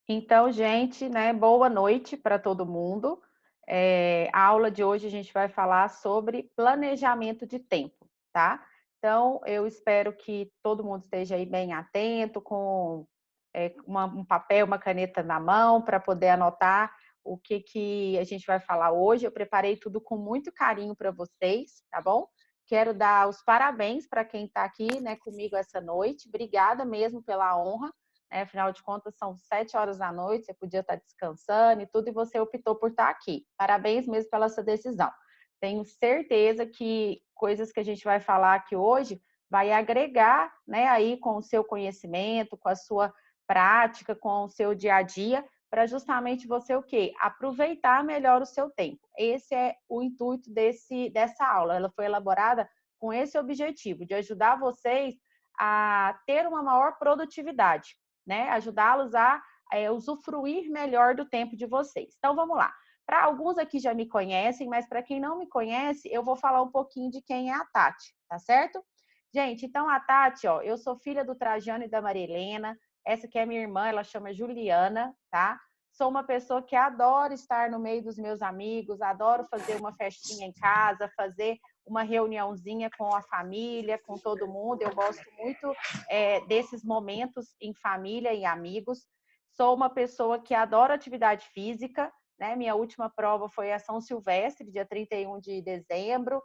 Então, gente, né, boa noite para todo mundo. A aula de hoje a gente vai falar sobre planejamento de tempo, tá? Então, eu espero que todo mundo esteja aí bem atento, com um papel, uma caneta na mão, para poder anotar o que a gente vai falar hoje. Eu preparei tudo com muito carinho para vocês, tá bom? Quero dar os parabéns para quem está aqui, né, comigo essa noite. Obrigada mesmo pela honra, né? Afinal de contas, são 7 horas da noite, você podia estar descansando e tudo, e você optou por estar aqui. Parabéns mesmo pela sua decisão. Tenho certeza que coisas que a gente vai falar aqui hoje vai agregar, né, aí com o seu conhecimento, com a sua prática, com o seu dia a dia, para justamente você o quê? Aproveitar melhor o seu tempo. Esse é o intuito dessa aula. Ela foi elaborada com esse objetivo, de ajudar vocês a ter uma maior produtividade, né? Ajudá-los a usufruir melhor do tempo de vocês. Então, vamos lá. Para alguns aqui já me conhecem, mas para quem não me conhece, eu vou falar um pouquinho de quem é a Tati, tá certo? Gente, então a Tati, ó, eu sou filha do Trajano e da Maria Helena. Essa que é minha irmã, ela chama Juliana, tá? Sou uma pessoa que adora estar no meio dos meus amigos, adoro fazer uma festinha em casa, fazer uma reuniãozinha com a família, com todo mundo. Eu gosto muito desses momentos em família e amigos. Sou uma pessoa que adora atividade física, né? Minha última prova foi a São Silvestre, dia 31 de dezembro.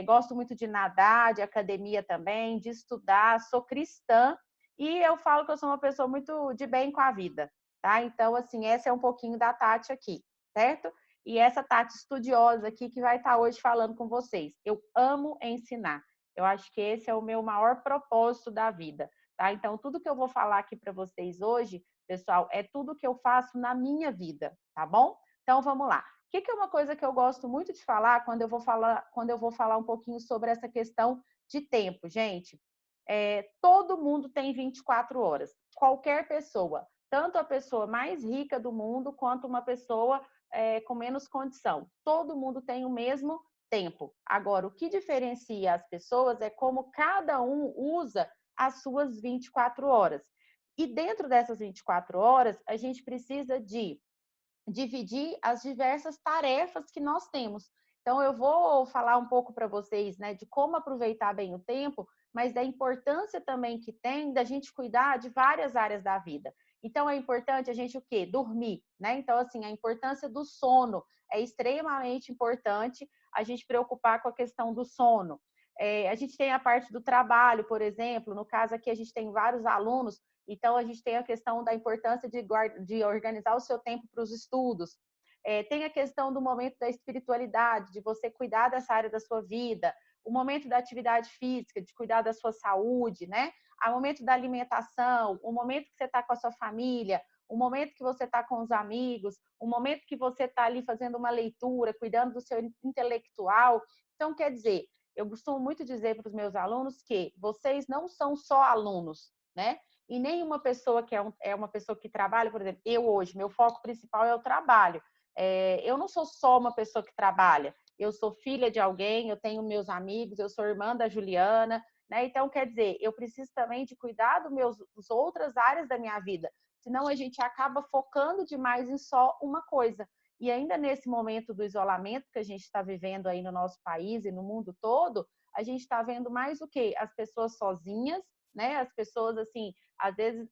Gosto muito de nadar, de academia também, de estudar, sou cristã e eu falo que eu sou uma pessoa muito de bem com a vida, tá? Então, assim, essa é um pouquinho da Tati aqui, certo? E essa Tati estudiosa aqui que vai estar hoje falando com vocês. Eu amo ensinar. Eu acho que esse é o meu maior propósito da vida, tá? Então, tudo que eu vou falar aqui para vocês hoje, pessoal, é tudo que eu faço na minha vida, tá bom? Então, vamos lá. O que é uma coisa que eu gosto muito de falar quando eu vou falar um pouquinho sobre essa questão de tempo, gente? Todo mundo tem 24 horas. Qualquer pessoa, tanto a pessoa mais rica do mundo quanto uma pessoa com menos condição. Todo mundo tem o mesmo tempo. Agora, o que diferencia as pessoas é como cada um usa as suas 24 horas. E dentro dessas 24 horas, a gente precisa de dividir as diversas tarefas que nós temos. Então, eu vou falar um pouco para vocês, né, de como aproveitar bem o tempo, mas da importância também que tem da gente cuidar de várias áreas da vida. Então, é importante a gente o quê? Dormir, né? Então, assim, a importância do sono é extremamente importante a gente preocupar com a questão do sono. A gente tem a parte do trabalho, por exemplo, no caso aqui a gente tem vários alunos, então, a gente tem a questão da importância de organizar o seu tempo para os estudos. Tem a questão do momento da espiritualidade, de você cuidar dessa área da sua vida, o momento da atividade física, de cuidar da sua saúde, né? O momento da alimentação, o momento que você está com a sua família, o momento que você está com os amigos, o momento que você está ali fazendo uma leitura, cuidando do seu intelectual. Então, quer dizer, eu costumo muito dizer para os meus alunos que vocês não são só alunos, né? E nenhuma pessoa que é uma pessoa que trabalha, por exemplo, eu hoje, meu foco principal é o trabalho. Eu não sou só uma pessoa que trabalha, eu sou filha de alguém, eu tenho meus amigos, eu sou irmã da Juliana, né? Então, quer dizer, eu preciso também de cuidar das outras áreas da minha vida, senão a gente acaba focando demais em só uma coisa. E ainda nesse momento do isolamento que a gente está vivendo aí no nosso país e no mundo todo, a gente está vendo mais o quê? As pessoas sozinhas, né? As pessoas, assim, às vezes,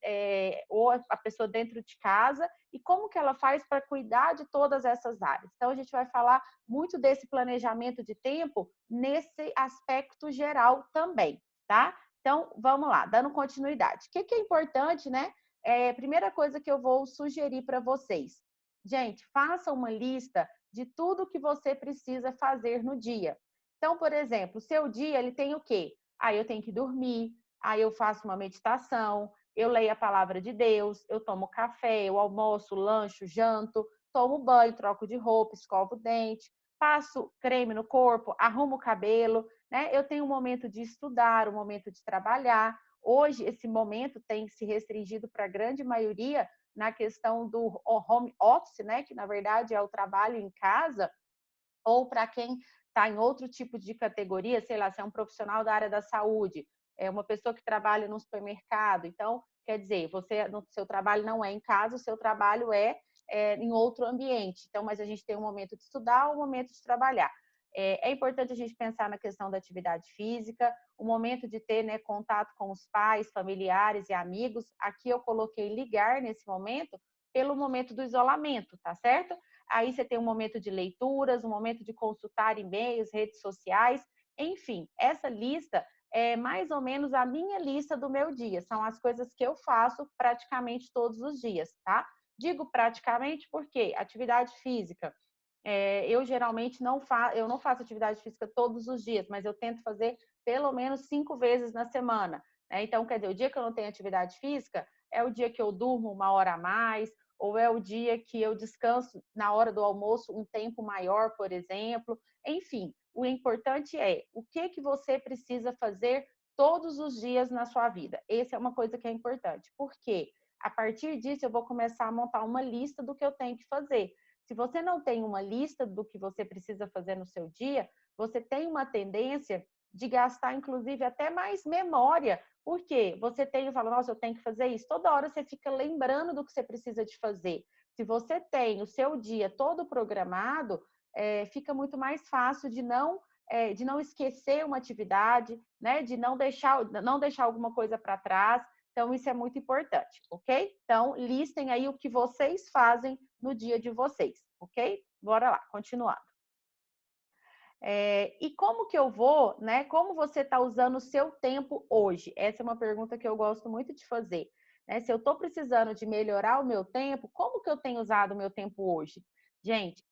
ou a pessoa dentro de casa, e como que ela faz para cuidar de todas essas áreas. Então, a gente vai falar muito desse planejamento de tempo nesse aspecto geral também, tá? Então, vamos lá, dando continuidade. O que é importante, né? Primeira coisa que eu vou sugerir para vocês. Gente, faça uma lista de tudo que você precisa fazer no dia. Então, por exemplo, o seu dia, ele tem o quê? Eu tenho que dormir, aí eu faço uma meditação, eu leio a palavra de Deus, eu tomo café, eu almoço, lancho, janto, tomo banho, troco de roupa, escovo o dente, passo creme no corpo, arrumo o cabelo, né? Eu tenho um momento de estudar, um momento de trabalhar. Hoje, esse momento tem se restringido para a grande maioria na questão do home office, né? Que na verdade é o trabalho em casa, ou para quem está em outro tipo de categoria, sei lá, se é um profissional da área da saúde, é uma pessoa que trabalha no supermercado. Então, quer dizer, você, no seu trabalho não é em casa, o seu trabalho é em outro ambiente. Então, mas a gente tem um momento de estudar, um momento de trabalhar. É importante a gente pensar na questão da atividade física, o momento de ter, né, contato com os pais, familiares e amigos. Aqui eu coloquei ligar nesse momento pelo momento do isolamento, tá certo? Aí você tem um momento de leituras, um momento de consultar e-mails, redes sociais, enfim, essa lista é mais ou menos a minha lista do meu dia. São as coisas que eu faço praticamente todos os dias, tá? Digo praticamente porque atividade física, eu geralmente eu não faço atividade física todos os dias, mas eu tento fazer pelo menos 5 vezes na semana, né? Então, quer dizer, o dia que eu não tenho atividade física é o dia que eu durmo 1 hora a mais, ou é o dia que eu descanso na hora do almoço um tempo maior, por exemplo. Enfim, o importante é o que você precisa fazer todos os dias na sua vida. Essa é uma coisa que é importante, porque a partir disso eu vou começar a montar uma lista do que eu tenho que fazer. Se você não tem uma lista do que você precisa fazer no seu dia, você tem uma tendência de gastar, inclusive, até mais memória, porque você tem e fala, nossa, eu tenho que fazer isso. Toda hora você fica lembrando do que você precisa de fazer. Se você tem o seu dia todo programado, fica muito mais fácil de não esquecer uma atividade, né? De não deixar alguma coisa para trás. Então, isso é muito importante, ok? Então, listem aí o que vocês fazem no dia de vocês, ok? Bora lá, continuando. E como que eu vou, né? Como você está usando o seu tempo hoje? Essa é uma pergunta que eu gosto muito de fazer. Né? Se eu estou precisando de melhorar o meu tempo, como que eu tenho usado o meu tempo hoje? Gente,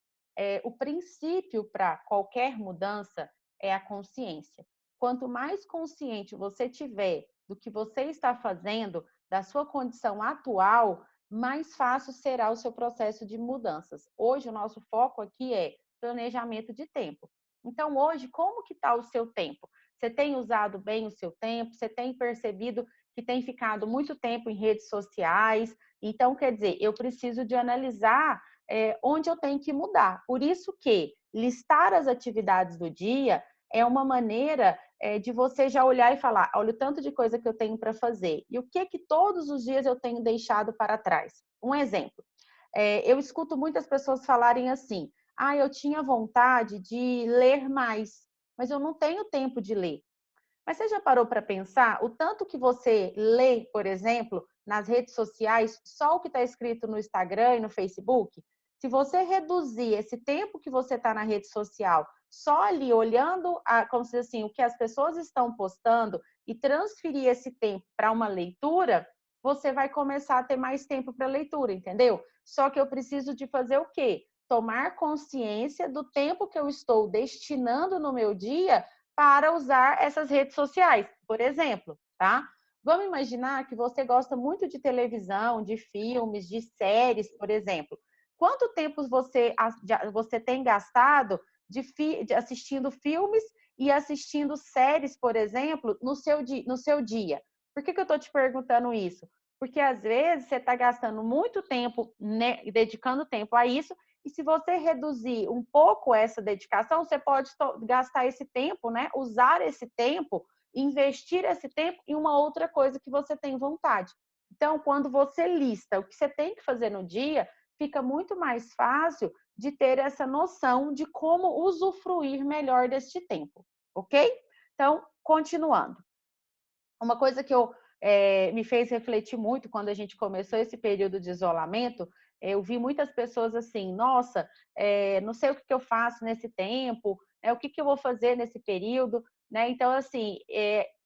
o princípio para qualquer mudança é a consciência. Quanto mais consciente você tiver do que você está fazendo, da sua condição atual, mais fácil será o seu processo de mudanças. Hoje, o nosso foco aqui é planejamento de tempo. Então, hoje, como que está o seu tempo? Você tem usado bem o seu tempo? Você tem percebido que tem ficado muito tempo em redes sociais? Então, quer dizer, eu preciso de analisar onde eu tenho que mudar. Por isso que listar as atividades do dia é uma maneira de você já olhar e falar, olha o tanto de coisa que eu tenho para fazer. E o que todos os dias eu tenho deixado para trás? Um exemplo. Eu escuto muitas pessoas falarem assim, eu tinha vontade de ler mais, mas eu não tenho tempo de ler. Mas você já parou para pensar o tanto que você lê, por exemplo, nas redes sociais, só o que está escrito no Instagram e no Facebook? Se você reduzir esse tempo que você está na rede social, só ali olhando, como se assim, o que as pessoas estão postando e transferir esse tempo para uma leitura, você vai começar a ter mais tempo para leitura, entendeu? Só que eu preciso de fazer o quê? Tomar consciência do tempo que eu estou destinando no meu dia para usar essas redes sociais, por exemplo, tá? Vamos imaginar que você gosta muito de televisão, de filmes, de séries, por exemplo. Quanto tempo você tem gastado de assistindo filmes e assistindo séries, por exemplo, no seu dia? Por que eu estou te perguntando isso? Porque às vezes você está gastando muito tempo, né, dedicando tempo a isso, e se você reduzir um pouco essa dedicação, você pode gastar esse tempo, né? Usar esse tempo, investir esse tempo em uma outra coisa que você tem vontade. Então, quando você lista o que você tem que fazer no dia, fica muito mais fácil de ter essa noção de como usufruir melhor deste tempo, ok? Então, continuando. Uma coisa que me fez refletir muito quando a gente começou esse período de isolamento, eu vi muitas pessoas assim, nossa, não sei o que eu faço nesse tempo, o que eu vou fazer nesse período, né? Então, assim,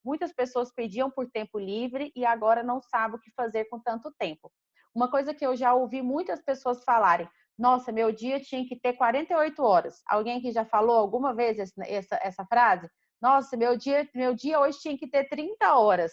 muitas pessoas pediam por tempo livre e agora não sabem o que fazer com tanto tempo. Uma coisa que eu já ouvi muitas pessoas falarem, nossa, meu dia tinha que ter 48 horas. Alguém que já falou alguma vez essa frase? Nossa, meu dia hoje tinha que ter 30 horas.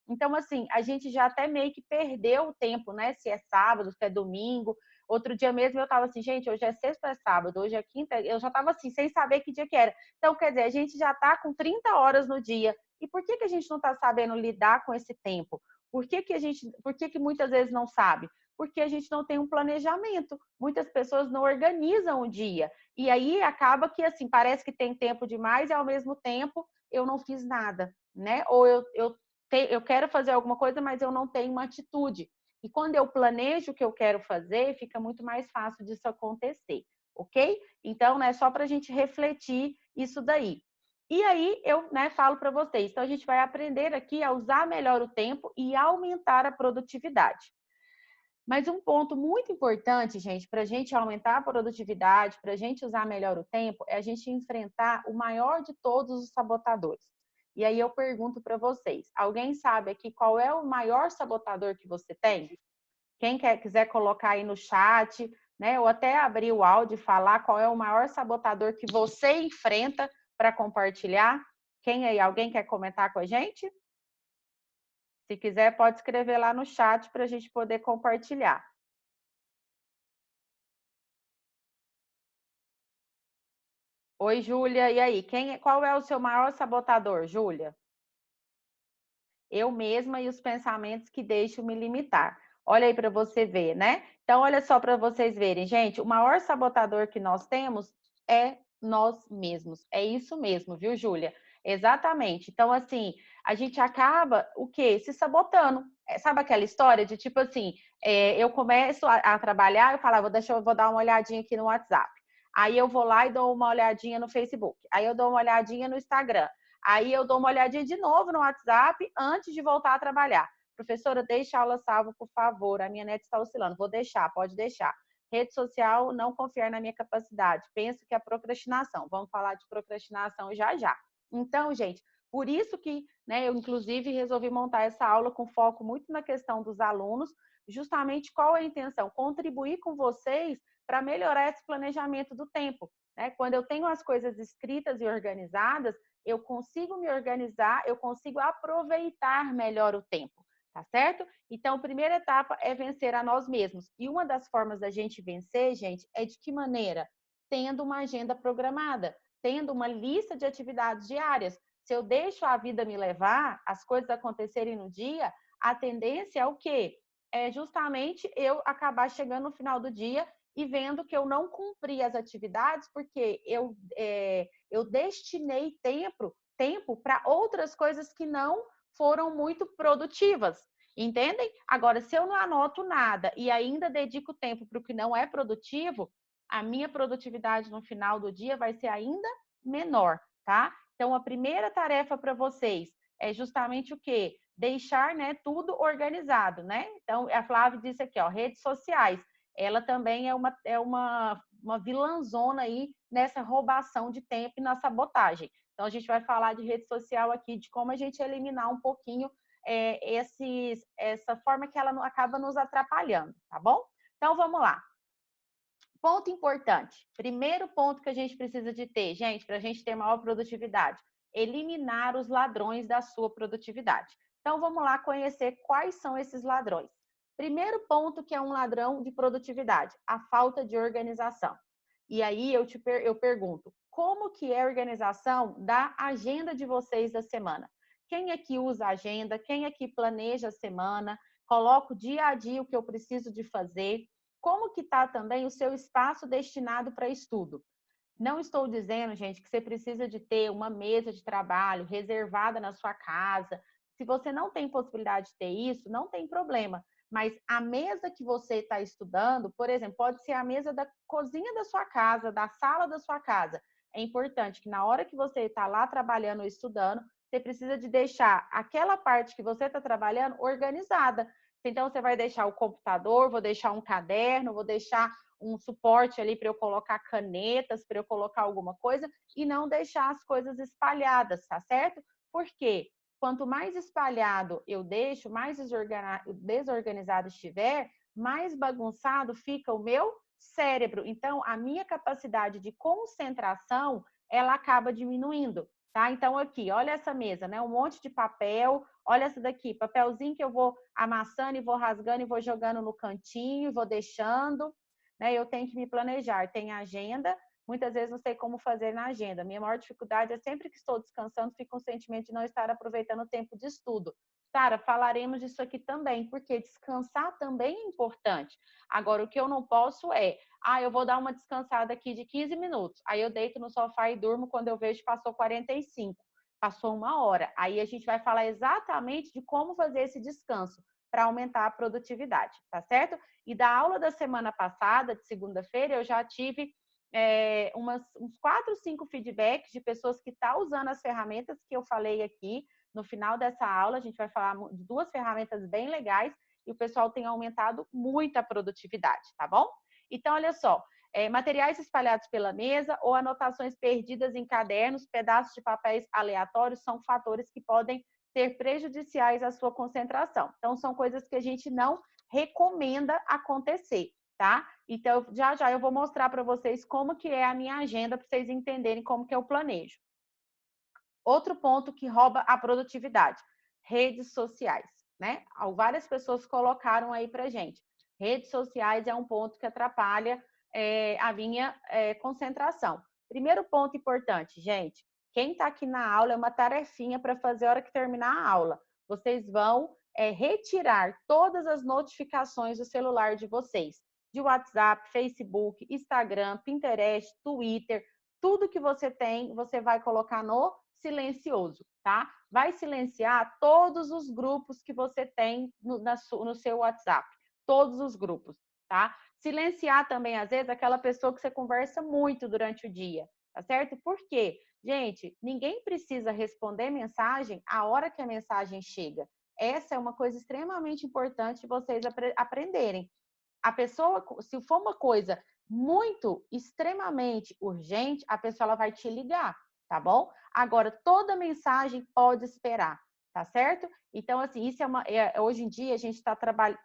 Então, assim, a gente já até meio que perdeu o tempo, né? Se é sábado, se é domingo. Outro dia mesmo eu tava assim, gente, hoje é sexta ou é sábado, hoje é quinta. Eu já tava assim, sem saber que dia que era. Então, quer dizer, a gente já tá com 30 horas no dia. E por que a gente não tá sabendo lidar com esse tempo? Por que muitas vezes não sabe? Porque a gente não tem um planejamento. Muitas pessoas não organizam o dia. E aí acaba que, assim, parece que tem tempo demais e, ao mesmo tempo, eu não fiz nada. né? Ou eu quero fazer alguma coisa, mas eu não tenho uma atitude. E quando eu planejo o que eu quero fazer, fica muito mais fácil disso acontecer, ok? Então, né, só para a gente refletir isso daí. E aí, eu, né, falo para vocês, então a gente vai aprender aqui a usar melhor o tempo e aumentar a produtividade. Mas um ponto muito importante, gente, para a gente aumentar a produtividade, para a gente usar melhor o tempo, é a gente enfrentar o maior de todos os sabotadores. E aí eu pergunto para vocês: alguém sabe aqui qual é o maior sabotador que você tem? Quem quiser colocar aí no chat, né? Ou até abrir o áudio e falar qual é o maior sabotador que você enfrenta para compartilhar. Quem aí? Alguém quer comentar com a gente? Se quiser, pode escrever lá no chat para a gente poder compartilhar. Oi, Júlia. E aí, qual é o seu maior sabotador, Júlia? Eu mesma e os pensamentos que deixam me limitar. Olha aí para você ver, né? Então, olha só para vocês verem, gente, o maior sabotador que nós temos é nós mesmos. É isso mesmo, viu, Júlia? Exatamente. Então, assim, a gente acaba o quê? Se sabotando. Sabe aquela história de tipo assim, eu começo a trabalhar, eu falo, vou dar uma olhadinha aqui no WhatsApp. Aí eu vou lá e dou uma olhadinha no Facebook. Aí eu dou uma olhadinha no Instagram. Aí eu dou uma olhadinha de novo no WhatsApp antes de voltar a trabalhar. Professora, deixa a aula salva, por favor. A minha net está oscilando. Vou deixar, pode deixar. Rede social, não confiar na minha capacidade. Penso que é procrastinação. Vamos falar de procrastinação já já. Então, gente, por isso que, né, eu inclusive resolvi montar essa aula com foco muito na questão dos alunos, justamente qual é a intenção? Contribuir com vocês para melhorar esse planejamento do tempo. Né? Quando eu tenho as coisas escritas e organizadas, eu consigo me organizar, eu consigo aproveitar melhor o tempo, tá certo? Então, a primeira etapa é vencer a nós mesmos. E uma das formas da gente vencer, gente, é de que maneira? Tendo uma agenda programada, tendo uma lista de atividades diárias. Se eu deixo a vida me levar, as coisas acontecerem no dia, a tendência é o quê? É justamente eu acabar chegando no final do dia e vendo que eu não cumpri as atividades porque eu destinei tempo para outras coisas que não foram muito produtivas. Entendem? Agora, se eu não anoto nada e ainda dedico tempo para o que não é produtivo, a minha produtividade no final do dia vai ser ainda menor, tá? Então, a primeira tarefa para vocês é justamente o quê? Deixar, né, tudo organizado, né? Então, a Flávia disse aqui, ó, redes sociais. Ela também é uma vilãzona aí nessa roubação de tempo e na sabotagem. Então, a gente vai falar de rede social aqui, de como a gente eliminar um pouquinho essa forma que ela acaba nos atrapalhando, tá bom? Então, vamos lá. Ponto importante. Primeiro ponto que a gente precisa de ter, gente, para a gente ter maior produtividade, eliminar os ladrões da sua produtividade. Então, vamos lá conhecer quais são esses ladrões. Primeiro ponto que é um ladrão de produtividade, a falta de organização. E aí eu pergunto, como que é a organização da agenda de vocês da semana? Quem aqui usa a agenda? Quem aqui planeja a semana? Coloca o dia a dia o que eu preciso de fazer? Como que está também o seu espaço destinado para estudo? Não estou dizendo, gente, que você precisa de ter uma mesa de trabalho reservada na sua casa. Se você não tem possibilidade de ter isso, não tem problema. Mas a mesa que você está estudando, por exemplo, pode ser a mesa da cozinha da sua casa, da sala da sua casa. É importante que na hora que você está lá trabalhando ou estudando, você precisa de deixar aquela parte que você está trabalhando organizada. Então, você vai deixar o computador, vou deixar um caderno, vou deixar um suporte ali para eu colocar canetas, para eu colocar alguma coisa e não deixar as coisas espalhadas, tá certo? Porque quanto mais espalhado eu deixo, mais desorganizado estiver, mais bagunçado fica o meu cérebro. Então, a minha capacidade de concentração, ela acaba diminuindo, tá? Então, aqui, olha essa mesa, né? Um monte de papel, olha essa daqui, papelzinho que eu vou amassando e vou rasgando e vou jogando no cantinho, vou deixando, né? Eu tenho que me planejar, tem agenda, muitas vezes não sei como fazer na agenda. Minha maior dificuldade é sempre que estou descansando, fica um sentimento de não estar aproveitando o tempo de estudo. Sara, falaremos disso aqui também, porque descansar também é importante. Agora, o que eu não posso eu vou dar uma descansada aqui de 15 minutos, aí eu deito no sofá e durmo, quando eu vejo passou 45. passou 1 hora. Aí a gente vai falar exatamente de como fazer esse descanso para aumentar a produtividade, tá certo? E da aula da semana passada, de segunda-feira, eu já tive uns 4, 5 feedbacks de pessoas que estão usando as ferramentas que eu falei aqui. No final dessa aula, a gente vai falar de 2 ferramentas bem legais e o pessoal tem aumentado muito a produtividade, tá bom? Então, olha só, materiais espalhados pela mesa ou anotações perdidas em cadernos, pedaços de papéis aleatórios são fatores que podem ser prejudiciais à sua concentração. Então, são coisas que a gente não recomenda acontecer, tá? Então, já já eu vou mostrar para vocês como que é a minha agenda, para vocês entenderem como que eu planejo. Outro ponto que rouba a produtividade, redes sociais, né? Várias pessoas colocaram aí pra gente. Redes sociais é um ponto que atrapalha a minha concentração. Primeiro ponto importante, gente, quem está aqui na aula é uma tarefinha para fazer a hora que terminar a aula. Vocês vão retirar todas as notificações do celular de vocês, de WhatsApp, Facebook, Instagram, Pinterest, Twitter, tudo que você tem, você vai colocar no silencioso, tá? Vai silenciar todos os grupos que você tem no seu WhatsApp, todos os grupos, tá? Silenciar também, às vezes, aquela pessoa que você conversa muito durante o dia, tá certo? Por quê? Gente, ninguém precisa responder mensagem a hora que a mensagem chega. Essa é uma coisa extremamente importante de vocês aprenderem. A pessoa, se for uma coisa muito, extremamente urgente, a pessoa ela vai te ligar, tá bom? Agora, toda mensagem pode esperar, tá certo? Então, assim, isso hoje em dia a gente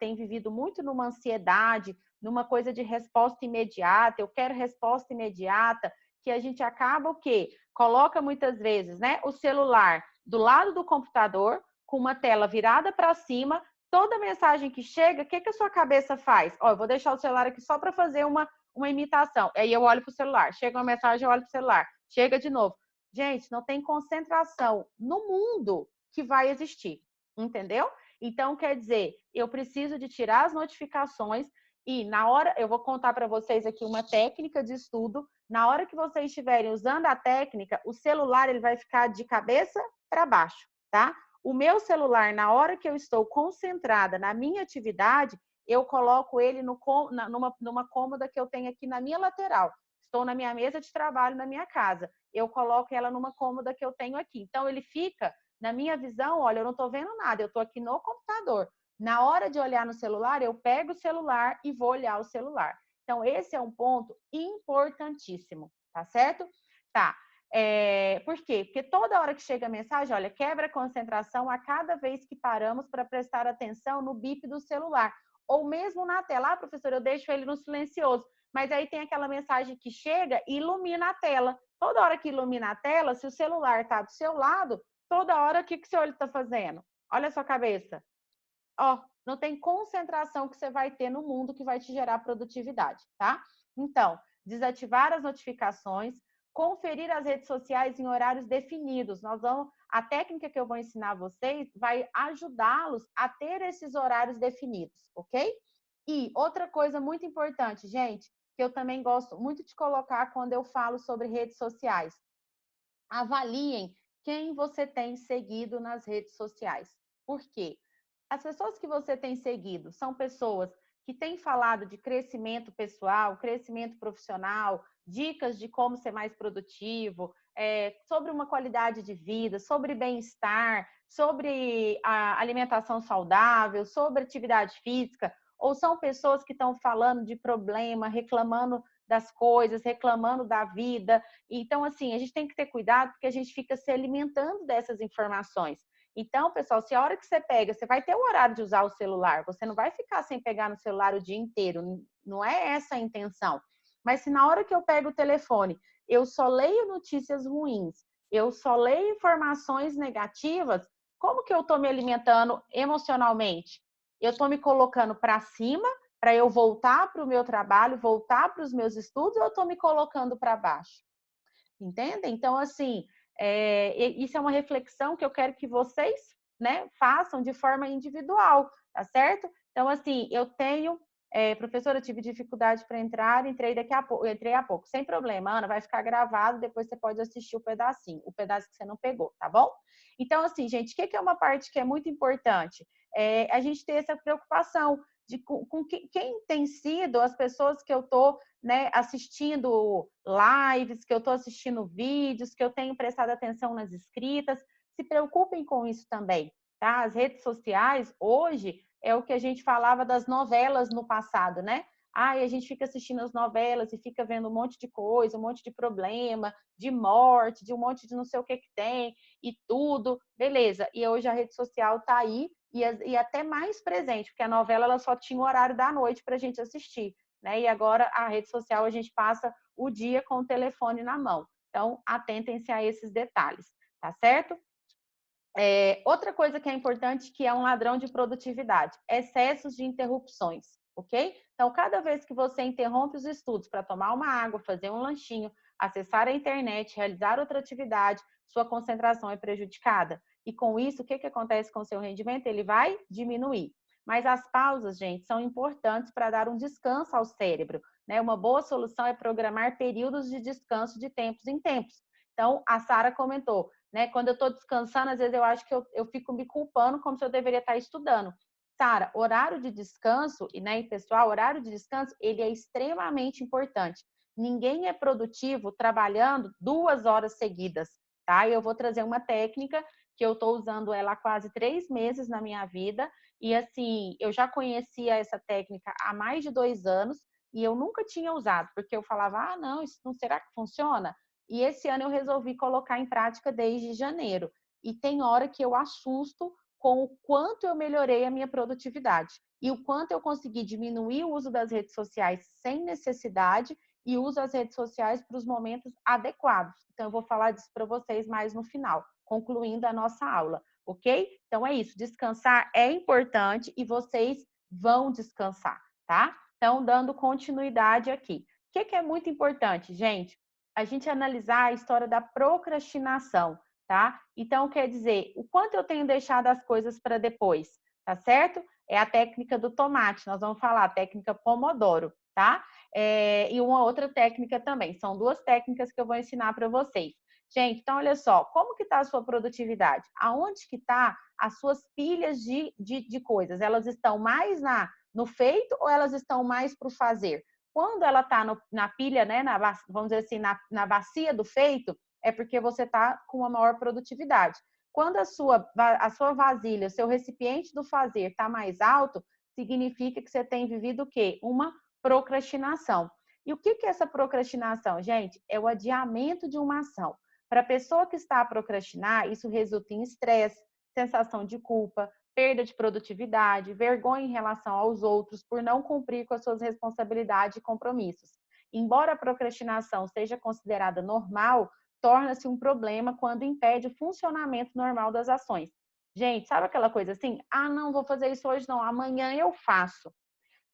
tem vivido muito numa ansiedade, numa coisa de resposta imediata, eu quero resposta imediata, que a gente acaba o quê? Coloca muitas vezes, né, o celular do lado do computador, com uma tela virada para cima, toda mensagem que chega, o que a sua cabeça faz? Ó, eu vou deixar o celular aqui só para fazer uma imitação. Aí eu olho para o celular, chega uma mensagem, eu olho para o celular, chega de novo. Gente, não tem concentração no mundo que vai existir, entendeu? Então, quer dizer, eu preciso de tirar as notificações e na hora, eu vou contar para vocês aqui uma técnica de estudo, na hora que vocês estiverem usando a técnica, o celular ele vai ficar de cabeça para baixo, tá? O meu celular, na hora que eu estou concentrada na minha atividade, eu coloco ele numa cômoda que eu tenho aqui na minha lateral. Estou na minha mesa de trabalho na minha casa. Eu coloco ela numa cômoda que eu tenho aqui. Então, ele fica, na minha visão, olha, eu não estou vendo nada, eu estou aqui no computador. Na hora de olhar no celular, eu pego o celular e vou olhar o celular. Então, esse é um ponto importantíssimo, tá certo? Tá. Por quê? Porque toda hora que chega a mensagem, olha, quebra a concentração a cada vez que paramos para prestar atenção no bip do celular. Ou mesmo na tela, ah, professor, eu deixo ele no silencioso. Mas aí tem aquela mensagem que chega e ilumina a tela. Toda hora que ilumina a tela, se o celular está do seu lado, toda hora o que seu olho está fazendo? Olha a sua cabeça. Ó, não tem concentração que você vai ter no mundo que vai te gerar produtividade, tá? Então, desativar as notificações, conferir as redes sociais em horários definidos. A técnica que eu vou ensinar a vocês vai ajudá-los a ter esses horários definidos, ok? E outra coisa muito importante, gente, que eu também gosto muito de colocar quando eu falo sobre redes sociais. Avaliem quem você tem seguido nas redes sociais. Por quê? As pessoas que você tem seguido são pessoas que têm falado de crescimento pessoal, crescimento profissional, dicas de como ser mais produtivo, sobre uma qualidade de vida, sobre bem-estar, sobre a alimentação saudável, sobre atividade física, ou são pessoas que estão falando de problema, reclamando das coisas, reclamando da vida. Então, assim, a gente tem que ter cuidado porque a gente fica se alimentando dessas informações. Então, pessoal, se a hora que você pega, você vai ter o horário de usar o celular, você não vai ficar sem pegar no celular o dia inteiro, não é essa a intenção. Mas se na hora que eu pego o telefone, eu só leio notícias ruins, eu só leio informações negativas, como que eu estou me alimentando emocionalmente? Eu estou me colocando para cima para eu voltar para o meu trabalho, voltar para os meus estudos, ou eu estou me colocando para baixo? Entendem? Então, assim, isso é uma reflexão que eu quero que vocês, né, façam de forma individual, tá certo? Então, assim, eu tenho professora, eu tive dificuldade para entrar, entrei há pouco. Sem problema, Ana, vai ficar gravado, depois você pode assistir o pedacinho, o pedaço que você não pegou, tá bom? Então, assim, gente, o que é uma parte que é muito importante? A gente ter essa preocupação de quem tem sido as pessoas que eu estou, né, assistindo lives, que eu estou assistindo vídeos, que eu tenho prestado atenção nas escritas. Se preocupem com isso também, tá? As redes sociais, hoje, é o que a gente falava das novelas no passado, né? Ah, e a gente fica assistindo as novelas e fica vendo um monte de coisa, um monte de problema, de morte, de um monte de não sei o que tem e tudo. Beleza. E hoje a rede social está aí e até mais presente, porque a novela ela só tinha o horário da noite para a gente assistir, né? E agora a rede social a gente passa o dia com o telefone na mão. Então, atentem-se a esses detalhes, tá certo? Outra coisa que é importante, que é um ladrão de produtividade, excessos de interrupções, ok? Então, cada vez que você interrompe os estudos para tomar uma água, fazer um lanchinho, acessar a internet, realizar outra atividade, sua concentração é prejudicada. E com isso, o que acontece com o seu rendimento? Ele vai diminuir. Mas as pausas, gente, são importantes para dar um descanso ao cérebro, né? Uma boa solução é programar períodos de descanso de tempos em tempos. Então, a Sara comentou, né? Quando eu estou descansando, às vezes eu acho que eu fico me culpando como se eu deveria estar estudando. Sara, horário de descanso, e né, pessoal, horário de descanso, ele é extremamente importante. Ninguém é produtivo trabalhando 2 horas seguidas, tá? Eu vou trazer uma técnica que eu estou usando ela há quase 3 meses na minha vida, e assim, eu já conhecia essa técnica há mais de 2 anos, e eu nunca tinha usado, porque eu falava, ah, não, isso não será que funciona? E esse ano eu resolvi colocar em prática desde janeiro. E tem hora que eu assusto com o quanto eu melhorei a minha produtividade e o quanto eu consegui diminuir o uso das redes sociais sem necessidade e uso as redes sociais para os momentos adequados. Então, eu vou falar disso para vocês mais no final, concluindo a nossa aula, ok? Então, é isso. Descansar é importante e vocês vão descansar, tá? Então, dando continuidade aqui. O que é muito importante, gente? A gente analisar a história da procrastinação, tá? Então, quer dizer, o quanto eu tenho deixado as coisas para depois, tá certo? É a técnica do tomate, nós vamos falar, a técnica Pomodoro, tá? E uma outra técnica também, são 2 técnicas que eu vou ensinar para vocês. Gente, então olha só, como que está a sua produtividade? Aonde que está as suas pilhas de coisas? Elas estão mais no feito ou elas estão mais para o fazer? Quando ela está na pilha, né, vamos dizer assim, na bacia do feito, é porque você está com uma maior produtividade. Quando a sua vasilha, o seu recipiente do fazer está mais alto, significa que você tem vivido o quê? Uma procrastinação. E o que é essa procrastinação, gente? É o adiamento de uma ação. Para a pessoa que está a procrastinar, isso resulta em estresse, sensação de culpa, perda de produtividade, vergonha em relação aos outros por não cumprir com as suas responsabilidades e compromissos. Embora a procrastinação seja considerada normal, torna-se um problema quando impede o funcionamento normal das ações. Gente, sabe aquela coisa assim? Ah, não, vou fazer isso hoje não, amanhã eu faço.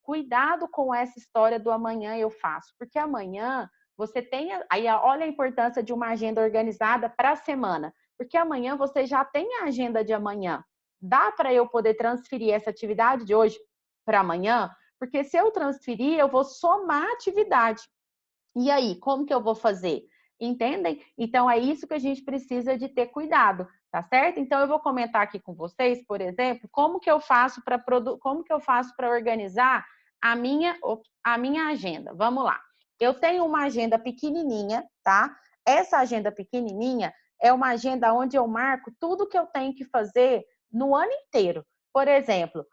Cuidado com essa história do amanhã eu faço, porque amanhã você tem, aí olha a importância de uma agenda organizada para a semana, porque amanhã você já tem a agenda de amanhã. Dá para eu poder transferir essa atividade de hoje para amanhã? Porque se eu transferir, eu vou somar a atividade. E aí, como que eu vou fazer? Entendem? Então, é isso que a gente precisa de ter cuidado, tá certo? Então, eu vou comentar aqui com vocês, por exemplo, como que eu faço para organizar a minha agenda. Vamos lá. Eu tenho uma agenda pequenininha, tá? Essa agenda pequenininha é uma agenda onde eu marco tudo que eu tenho que fazer no ano inteiro. Por exemplo,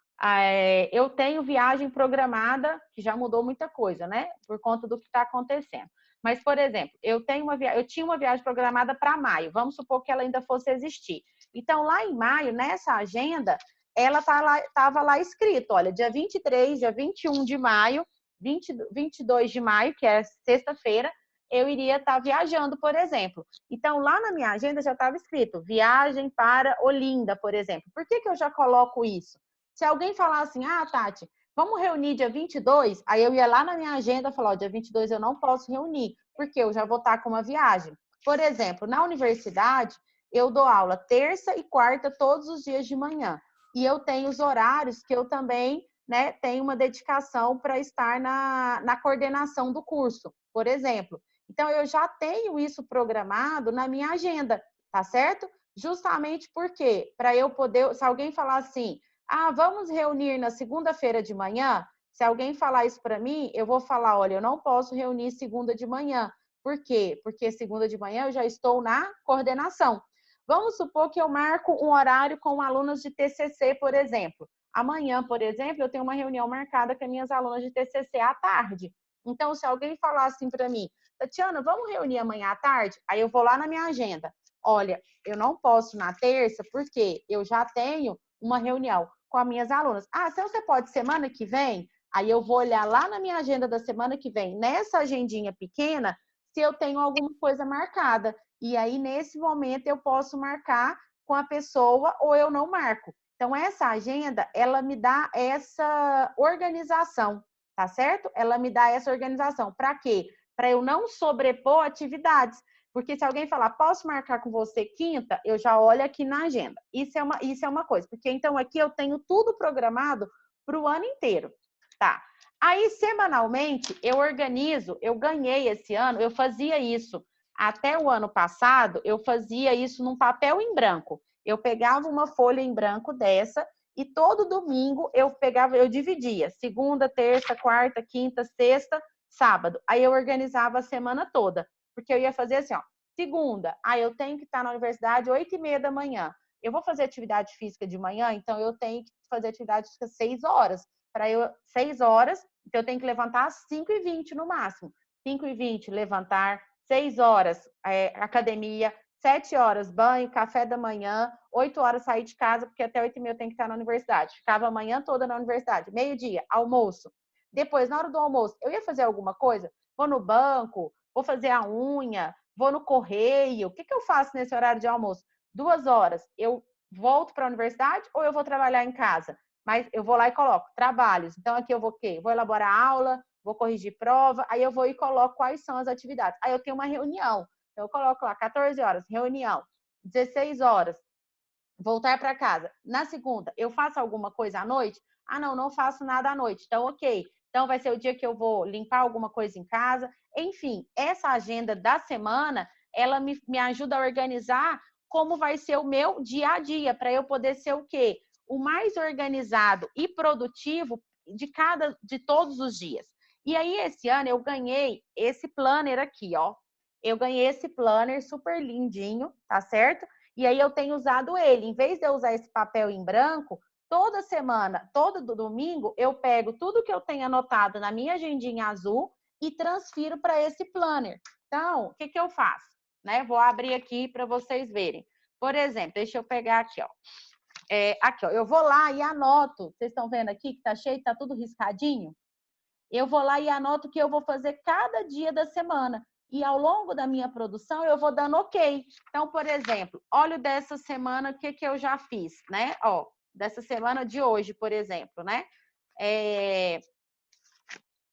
eu tenho viagem programada, que já mudou muita coisa, né? Por conta do que está acontecendo. Mas, por exemplo, eu tinha uma viagem programada para maio. Vamos supor que ela ainda fosse existir. Então, lá em maio, nessa agenda, ela estava lá escrito, olha, dia 23, dia 21 de maio, 22 de maio, que é sexta-feira, eu iria estar viajando, por exemplo. Então, lá na minha agenda já estava escrito viagem para Olinda, por exemplo. Por que eu já coloco isso? Se alguém falar assim, ah, Tati, vamos reunir dia 22, aí eu ia lá na minha agenda e falar, ó, dia 22 eu não posso reunir, porque eu já vou estar com uma viagem. Por exemplo, na universidade, eu dou aula terça e quarta todos os dias de manhã. E eu tenho os horários que eu também né, tem uma dedicação para estar na coordenação do curso, por exemplo. Então, eu já tenho isso programado na minha agenda, tá certo? Justamente porque, para eu poder, se alguém falar assim, ah, vamos reunir na segunda-feira de manhã, se alguém falar isso para mim, eu vou falar, olha, eu não posso reunir segunda de manhã. Por quê? Porque segunda de manhã eu já estou na coordenação. Vamos supor que eu marco um horário com alunos de TCC, por exemplo. Amanhã, por exemplo, eu tenho uma reunião marcada com as minhas alunas de TCC à tarde. Então, se alguém falar assim para mim, Tatiana, vamos reunir amanhã à tarde? Aí eu vou lá na minha agenda. Olha, eu não posso na terça porque eu já tenho uma reunião com as minhas alunas. Ah, então você pode semana que vem? Aí eu vou olhar lá na minha agenda da semana que vem, nessa agendinha pequena, se eu tenho alguma coisa marcada. E aí, nesse momento, eu posso marcar com a pessoa ou eu não marco. Então, essa agenda, ela me dá essa organização, tá certo? Ela me dá essa organização. Para quê? Para eu não sobrepor atividades. Porque se alguém falar, posso marcar com você quinta, eu já olho aqui na agenda. Isso é uma coisa. Porque então aqui eu tenho tudo programado para o ano inteiro. Tá. Aí, semanalmente, eu organizo, eu ganhei esse ano, eu fazia isso. Até o ano passado, eu fazia isso num papel em branco. Eu pegava uma folha em branco dessa e todo domingo eu pegava, eu dividia, segunda, terça, quarta, quinta, sexta, sábado. Aí eu organizava a semana toda, porque eu ia fazer assim, ó, segunda, eu tenho que estar na universidade 8h30 da manhã. Eu vou fazer atividade física de manhã, então eu tenho que fazer atividade física 6 horas. Para eu, 6 horas, então eu tenho que levantar às 5h20 no máximo. 5h20, levantar, 6 horas, academia, 7 horas, banho, café da manhã, 8 horas sair de casa, porque até 8h30 eu tenho que estar na universidade. Ficava a manhã toda na universidade. Meio-dia, almoço. Depois, na hora do almoço, eu ia fazer alguma coisa? Vou no banco, vou fazer a unha, vou no correio. O que eu faço nesse horário de almoço? 2 horas, eu volto para a universidade ou eu vou trabalhar em casa? Mas eu vou lá e coloco trabalhos. Então, aqui eu vou o quê? Vou elaborar aula, vou corrigir prova, aí eu vou e coloco quais são as atividades. Aí eu tenho uma reunião. Então, eu coloco lá 14 horas, reunião. 16 horas, voltar para casa. Na segunda, eu faço alguma coisa à noite? Ah, não, não faço nada à noite. Então, ok. Então, vai ser o dia que eu vou limpar alguma coisa em casa. Enfim, essa agenda da semana, ela me ajuda a organizar como vai ser o meu dia a dia, para eu poder ser o quê? O mais organizado e produtivo de todos os dias. E aí, esse ano, eu ganhei esse planner aqui, ó. Eu ganhei esse planner super lindinho, tá certo? E aí eu tenho usado ele. Em vez de eu usar esse papel em branco, toda semana, todo domingo, eu pego tudo que eu tenho anotado na minha agendinha azul e transfiro para esse planner. Então, o que eu faço? Né? Vou abrir aqui para vocês verem. Por exemplo, deixa eu pegar aqui, ó. Aqui, ó. Eu vou lá e anoto. Vocês estão vendo aqui que tá cheio, tá tudo riscadinho? Eu vou lá e anoto o que eu vou fazer cada dia da semana. E ao longo da minha produção, eu vou dando ok. Então, por exemplo, olha dessa semana, o que eu já fiz, né? Ó, dessa semana de hoje, por exemplo, né?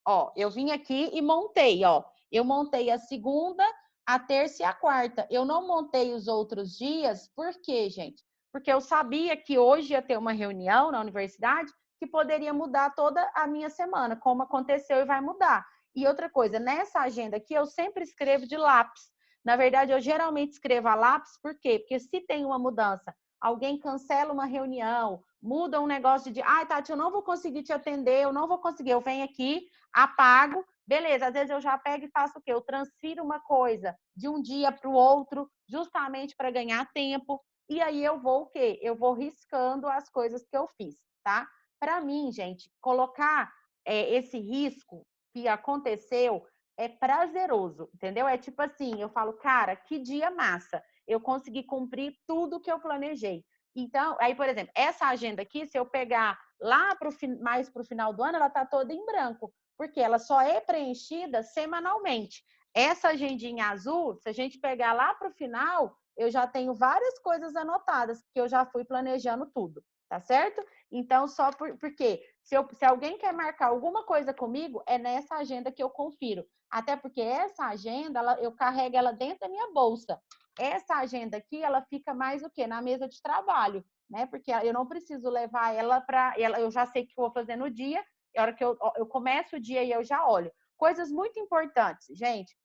Ó, eu vim aqui e montei, ó. Eu montei a segunda, a terça e a quarta. Eu não montei os outros dias, por quê, gente? Porque eu sabia que hoje ia ter uma reunião na universidade que poderia mudar toda a minha semana, como aconteceu e vai mudar. E outra coisa, nessa agenda aqui, eu sempre escrevo de lápis. Na verdade, eu geralmente escrevo a lápis, por quê? Porque se tem uma mudança, alguém cancela uma reunião, muda um negócio de, Tati, eu não vou conseguir te atender, eu não vou conseguir, eu venho aqui, apago, beleza, às vezes eu já pego e faço o quê? Eu transfiro uma coisa de um dia para o outro, justamente para ganhar tempo, e aí eu vou o quê? Eu vou riscando as coisas que eu fiz, tá? Para mim, gente, colocar esse risco que aconteceu é prazeroso, entendeu? É tipo assim, eu falo, cara, que dia massa, eu consegui cumprir tudo que eu planejei. Então, aí, por exemplo, essa agenda aqui, se eu pegar lá mais para o final do ano, ela está toda em branco, porque ela só é preenchida semanalmente. Essa agendinha azul, se a gente pegar lá para o final, eu já tenho várias coisas anotadas, que eu já fui planejando tudo, tá certo? Então, só porque se alguém quer marcar alguma coisa comigo, é nessa agenda que eu confiro. Até porque essa agenda, eu carrego ela dentro da minha bolsa. Essa agenda aqui, ela fica mais o quê? Na mesa de trabalho. né? Porque eu não preciso levar ela para... Eu já sei o que eu vou fazer no dia, e a hora que eu começo o dia e eu já olho. Coisas muito importantes, gente.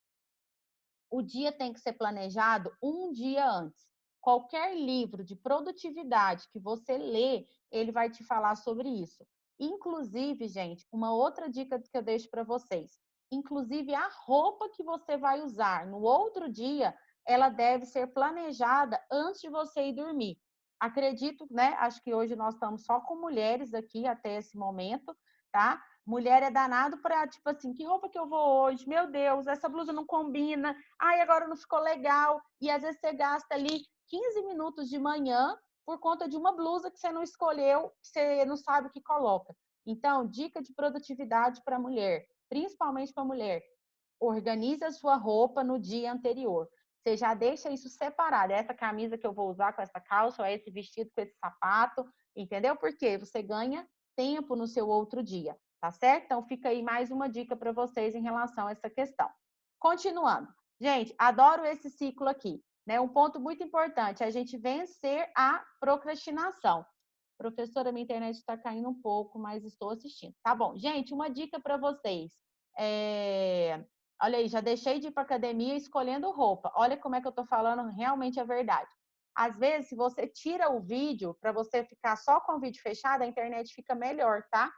O dia tem que ser planejado um dia antes. Qualquer livro de produtividade que você lê, ele vai te falar sobre isso. Inclusive, gente, uma outra dica que eu deixo para vocês. Inclusive, a roupa que você vai usar no outro dia, ela deve ser planejada antes de você ir dormir. Acredito, né? Acho que hoje nós estamos só com mulheres aqui até esse momento, tá? Mulher é danado para, tipo assim, que roupa que eu vou hoje? Meu Deus, essa blusa não combina. Ai, agora não ficou legal. E às vezes você gasta ali 15 minutos de manhã por conta de uma blusa que você não escolheu, que você não sabe o que coloca. Então, dica de produtividade para mulher, principalmente para mulher. Organize a sua roupa no dia anterior. Você já deixa isso separado. É essa camisa que eu vou usar com essa calça, ou é esse vestido com esse sapato, entendeu? Porque você ganha tempo no seu outro dia, tá certo? Então, fica aí mais uma dica para vocês em relação a essa questão. Continuando. Gente, adoro esse ciclo aqui, né? Um ponto muito importante é a gente vencer a procrastinação. Professora, minha internet está caindo um pouco, mas estou assistindo. Tá bom. Gente, uma dica para vocês. Olha aí, já deixei de ir para academia escolhendo roupa. Olha como é que eu estou falando realmente a verdade. Às vezes, se você tira o vídeo para você ficar só com o vídeo fechado, a internet fica melhor, tá?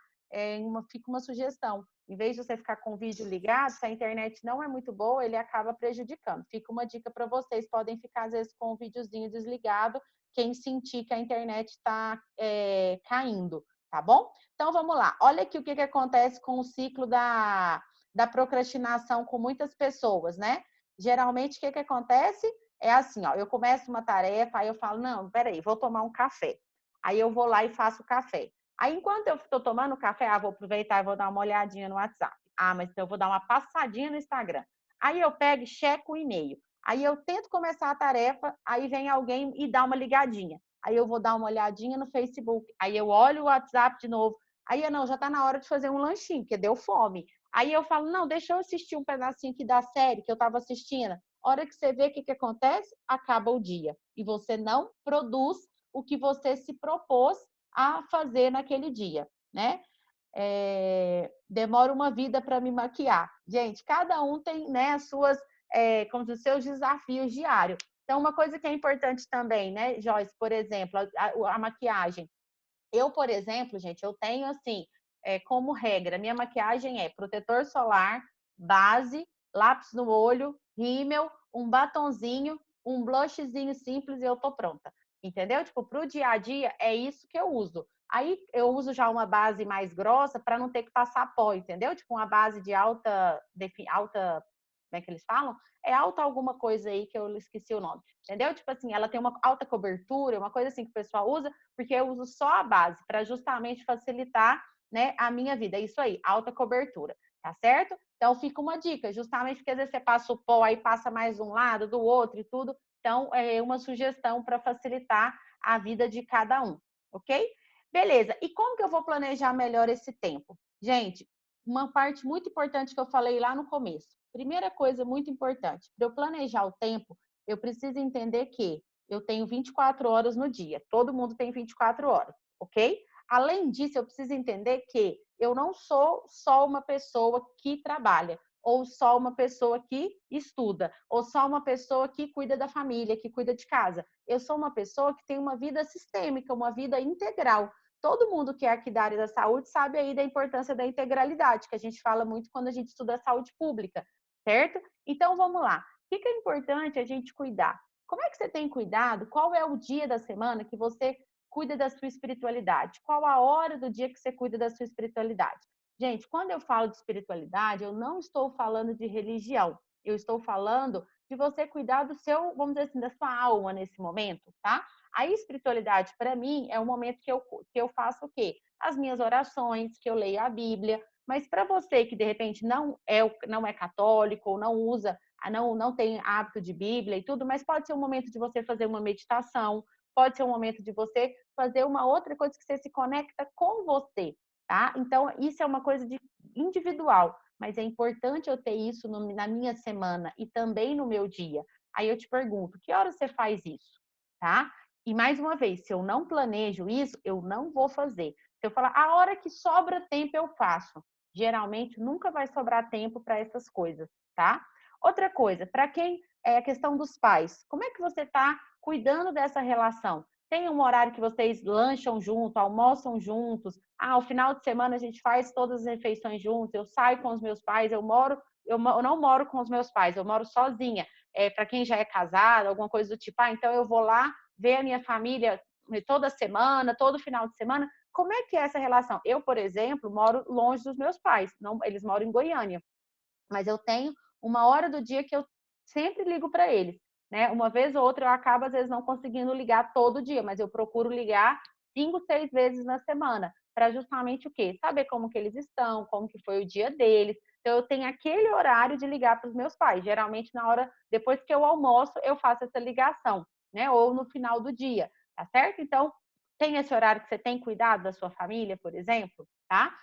Fica uma sugestão. Em vez de você ficar com o vídeo ligado, se a internet não é muito boa, ele acaba prejudicando. Fica uma dica para vocês, podem ficar às vezes com o videozinho desligado, quem sentir que a internet está caindo, tá bom? Então vamos lá. Olha aqui o que acontece com o ciclo da procrastinação com muitas pessoas, né? Geralmente o que acontece é assim, ó, eu começo uma tarefa, aí eu falo, não, peraí, vou tomar um café. Aí eu vou lá e faço o café. Aí, enquanto eu estou tomando café, vou aproveitar e vou dar uma olhadinha no WhatsApp. Mas então eu vou dar uma passadinha no Instagram. Aí eu pego e checo o e-mail. Aí eu tento começar a tarefa, aí vem alguém e dá uma ligadinha. Aí eu vou dar uma olhadinha no Facebook. Aí eu olho o WhatsApp de novo. Aí não, já está na hora de fazer um lanchinho, porque deu fome. Aí eu falo, não, deixa eu assistir um pedacinho aqui da série que eu estava assistindo. Hora que você vê o que acontece, acaba o dia. E você não produz o que você se propôs a fazer naquele dia, né? Demora uma vida para me maquiar. Gente, cada um tem, né, as suas, como os seus desafios diários. Então, uma coisa que é importante também, né, Joyce, por exemplo, a maquiagem. Eu, por exemplo, gente, eu tenho assim, como regra, minha maquiagem é protetor solar, base, lápis no olho, rímel, um batonzinho, um blushzinho simples e eu tô pronta. Entendeu? Tipo, pro dia a dia é isso que eu uso. Aí eu uso já uma base mais grossa para não ter que passar pó, entendeu? Tipo, uma base de alta, como é que eles falam? É alta alguma coisa aí que eu esqueci o nome. Entendeu? Tipo assim, ela tem uma alta cobertura, uma coisa assim que o pessoal usa, porque eu uso só a base para justamente facilitar, né, a minha vida. É isso aí, alta cobertura, tá certo? Então fica uma dica, justamente porque às vezes você passa o pó aí passa mais de um lado, do outro e tudo. Então é uma sugestão para facilitar a vida de cada um, ok? Beleza. E como que eu vou planejar melhor esse tempo? Gente, uma parte muito importante que eu falei lá no começo. Primeira coisa muito importante, para eu planejar o tempo, eu preciso entender que eu tenho 24 horas no dia. Todo mundo tem 24 horas, ok? Além disso, eu preciso entender que eu não sou só uma pessoa que trabalha, ou só uma pessoa que estuda, ou só uma pessoa que cuida da família, que cuida de casa. Eu sou uma pessoa que tem uma vida sistêmica, uma vida integral. Todo mundo que é aqui da área da saúde sabe aí da importância da integralidade, que a gente fala muito quando a gente estuda a saúde pública, certo? Então, vamos lá. O que é importante a gente cuidar? Como é que você tem cuidado? Qual é o dia da semana que você cuida da sua espiritualidade? Qual a hora do dia que você cuida da sua espiritualidade? Gente, quando eu falo de espiritualidade, eu não estou falando de religião. Eu estou falando de você cuidar do seu, vamos dizer assim, da sua alma nesse momento, tá? A espiritualidade, para mim, é o momento que eu faço o quê? As minhas orações, que eu leio a Bíblia. Mas para você que, de repente, não é católico ou não usa não tem hábito de Bíblia e tudo, mas pode ser um momento de você fazer uma meditação, pode ser um momento de você fazer uma outra coisa que você se conecta com você, tá? Então, isso é uma coisa individual, mas é importante eu ter isso na minha semana e também no meu dia. Aí eu te pergunto, que hora você faz isso, tá? E mais uma vez, se eu não planejo isso, eu não vou fazer. Se eu falar, a hora que sobra tempo eu faço. Geralmente nunca vai sobrar tempo para essas coisas, tá? Outra coisa, para quem é a questão dos pais, como é que você está cuidando dessa relação? Tem um horário que vocês lancham junto, almoçam juntos? Ah, ao final de semana a gente faz todas as refeições juntos. Eu saio com os meus pais, eu não moro com os meus pais, eu moro sozinha. Para quem já é casado, alguma coisa do tipo, ah, então eu vou lá ver a minha família toda semana, todo final de semana. Como é que é essa relação? Eu, por exemplo, moro longe dos meus pais, não, eles moram em Goiânia, mas eu tenho uma hora do dia que eu sempre ligo para eles, né? Uma vez ou outra eu acabo às vezes não conseguindo ligar todo dia, mas eu procuro ligar 5, 6 vezes na semana, para justamente o quê? Saber como que eles estão, como que foi o dia deles. Então eu tenho aquele horário de ligar para os meus pais. Geralmente na hora depois que eu almoço, eu faço essa ligação, né? Ou no final do dia, tá certo? Então tem esse horário que você tem cuidado da sua família, por exemplo, tá?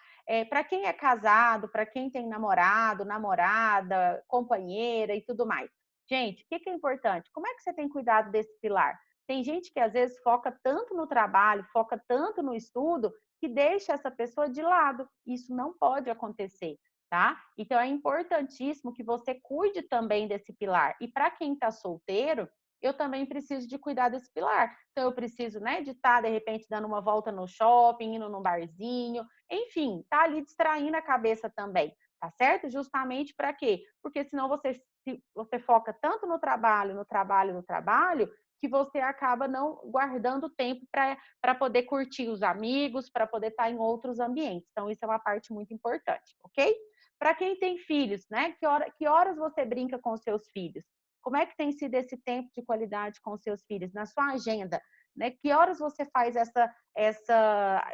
Para quem é casado, para quem tem namorado, namorada, companheira e tudo mais. Gente, o que é importante? Como é que você tem cuidado desse pilar? Tem gente que às vezes foca tanto no trabalho, foca tanto no estudo, que deixa essa pessoa de lado. Isso não pode acontecer, tá? Então é importantíssimo que você cuide também desse pilar. E para quem está solteiro, eu também preciso de cuidar desse pilar. Então eu preciso, né, de estar de repente dando uma volta no shopping, indo num barzinho, enfim, tá ali distraindo a cabeça também, tá certo? Justamente para quê? Porque senão você foca tanto no trabalho, no trabalho, no trabalho, que você acaba não guardando tempo para poder curtir os amigos, para poder estar em outros ambientes. Então, isso é uma parte muito importante, ok? Para quem tem filhos, né? Que horas você brinca com os seus filhos? Como é que tem sido esse tempo de qualidade com os seus filhos? Na sua agenda, né? Que horas você faz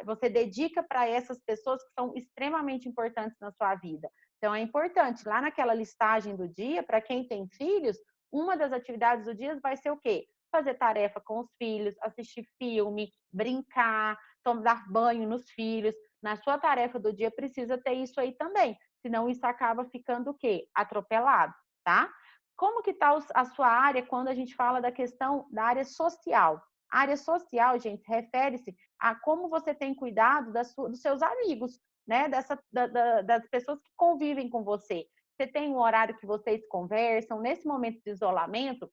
você dedica para essas pessoas que são extremamente importantes na sua vida. Então é importante, lá naquela listagem do dia, para quem tem filhos, uma das atividades do dia vai ser o quê? Fazer tarefa com os filhos, assistir filme, brincar, dar banho nos filhos. Na sua tarefa do dia precisa ter isso aí também, senão isso acaba ficando o quê? Atropelado, tá? Como que está a sua área quando a gente fala da questão da área social? A área social, gente, refere-se a como você tem cuidado dos seus amigos, né? Das pessoas que convivem com você. Você tem um horário que vocês conversam. Nesse momento de isolamento,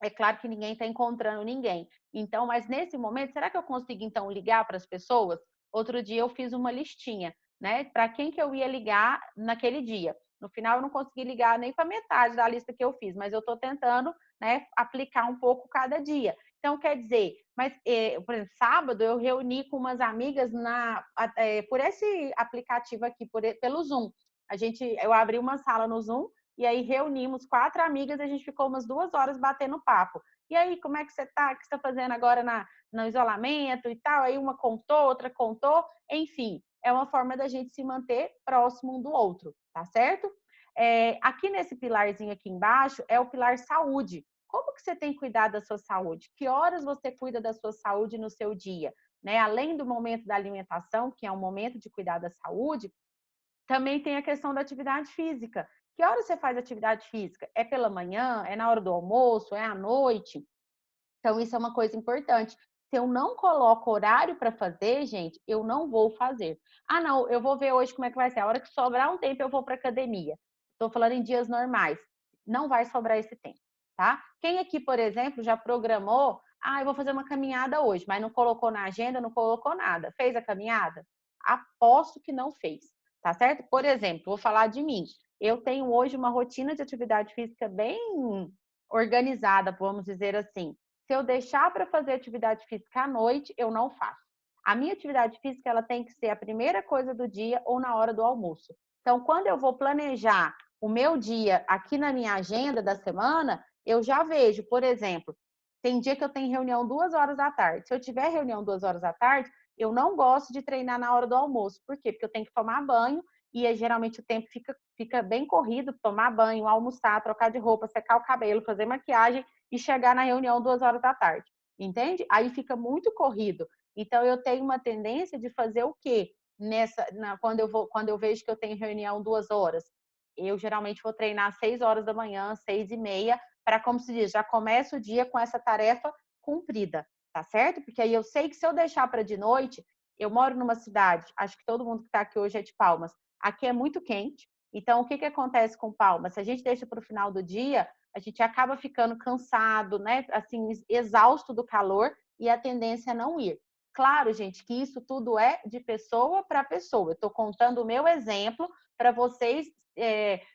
é claro que ninguém está encontrando ninguém. Então, mas nesse momento, será que eu consigo, então, ligar para as pessoas? Outro dia eu fiz uma listinha, né? Para quem que eu ia ligar naquele dia. No final, eu não consegui ligar nem para metade da lista que eu fiz, mas eu estou tentando, né, aplicar um pouco cada dia. Então, quer dizer, mas, por exemplo, sábado eu reuni com umas amigas por esse aplicativo aqui, pelo Zoom. Eu abri uma sala no Zoom e aí reunimos 4 amigas e a gente ficou umas 2 horas batendo papo. E aí, como é que você está? O que você está fazendo agora no isolamento e tal? Aí uma contou, outra contou. Enfim, é uma forma da gente se manter próximo um do outro, tá certo? Aqui nesse pilarzinho aqui embaixo é o pilar saúde. Como que você tem cuidado da sua saúde? Que horas você cuida da sua saúde no seu dia? Né? Além do momento da alimentação, que é um momento de cuidar da saúde, também tem a questão da atividade física. Que hora você faz atividade física? É pela manhã? É na hora do almoço? É à noite? Então, isso é uma coisa importante. Se eu não coloco horário para fazer, gente, eu não vou fazer. Ah, não, eu vou ver hoje como é que vai ser. A hora que sobrar um tempo, eu vou para academia. Estou falando em dias normais. Não vai sobrar esse tempo, tá? Quem aqui, por exemplo, já programou, ah, eu vou fazer uma caminhada hoje, mas não colocou na agenda, não colocou nada. Fez a caminhada? Aposto que não fez, tá certo? Por exemplo, vou falar de mim. Eu tenho hoje uma rotina de atividade física bem organizada, vamos dizer assim. Se eu deixar para fazer atividade física à noite, eu não faço. A minha atividade física ela tem que ser a primeira coisa do dia ou na hora do almoço. Então, quando eu vou planejar o meu dia aqui na minha agenda da semana, eu já vejo, por exemplo, tem dia que eu tenho reunião 2 horas da tarde. Se eu tiver reunião 2 horas da tarde, eu não gosto de treinar na hora do almoço. Por quê? Porque eu tenho que tomar banho e geralmente o tempo fica bem corrido, tomar banho, almoçar, trocar de roupa, secar o cabelo, fazer maquiagem e chegar na reunião 2 horas da tarde. Entende? Aí fica muito corrido. Então eu tenho uma tendência de fazer o quê? Quando eu vejo que eu tenho reunião 2 horas, eu geralmente vou treinar às 6 horas da manhã, 6h30, para, como se diz, já começa o dia com essa tarefa cumprida, tá certo? Porque aí eu sei que se eu deixar para de noite, eu moro numa cidade, acho que todo mundo que está aqui hoje é de Palmas, aqui é muito quente, então o que acontece com Palmas? Se a gente deixa para o final do dia, a gente acaba ficando cansado, né? Assim, exausto do calor e a tendência é não ir. Claro, gente, que isso tudo é de pessoa para pessoa. Eu estou contando o meu exemplo para vocês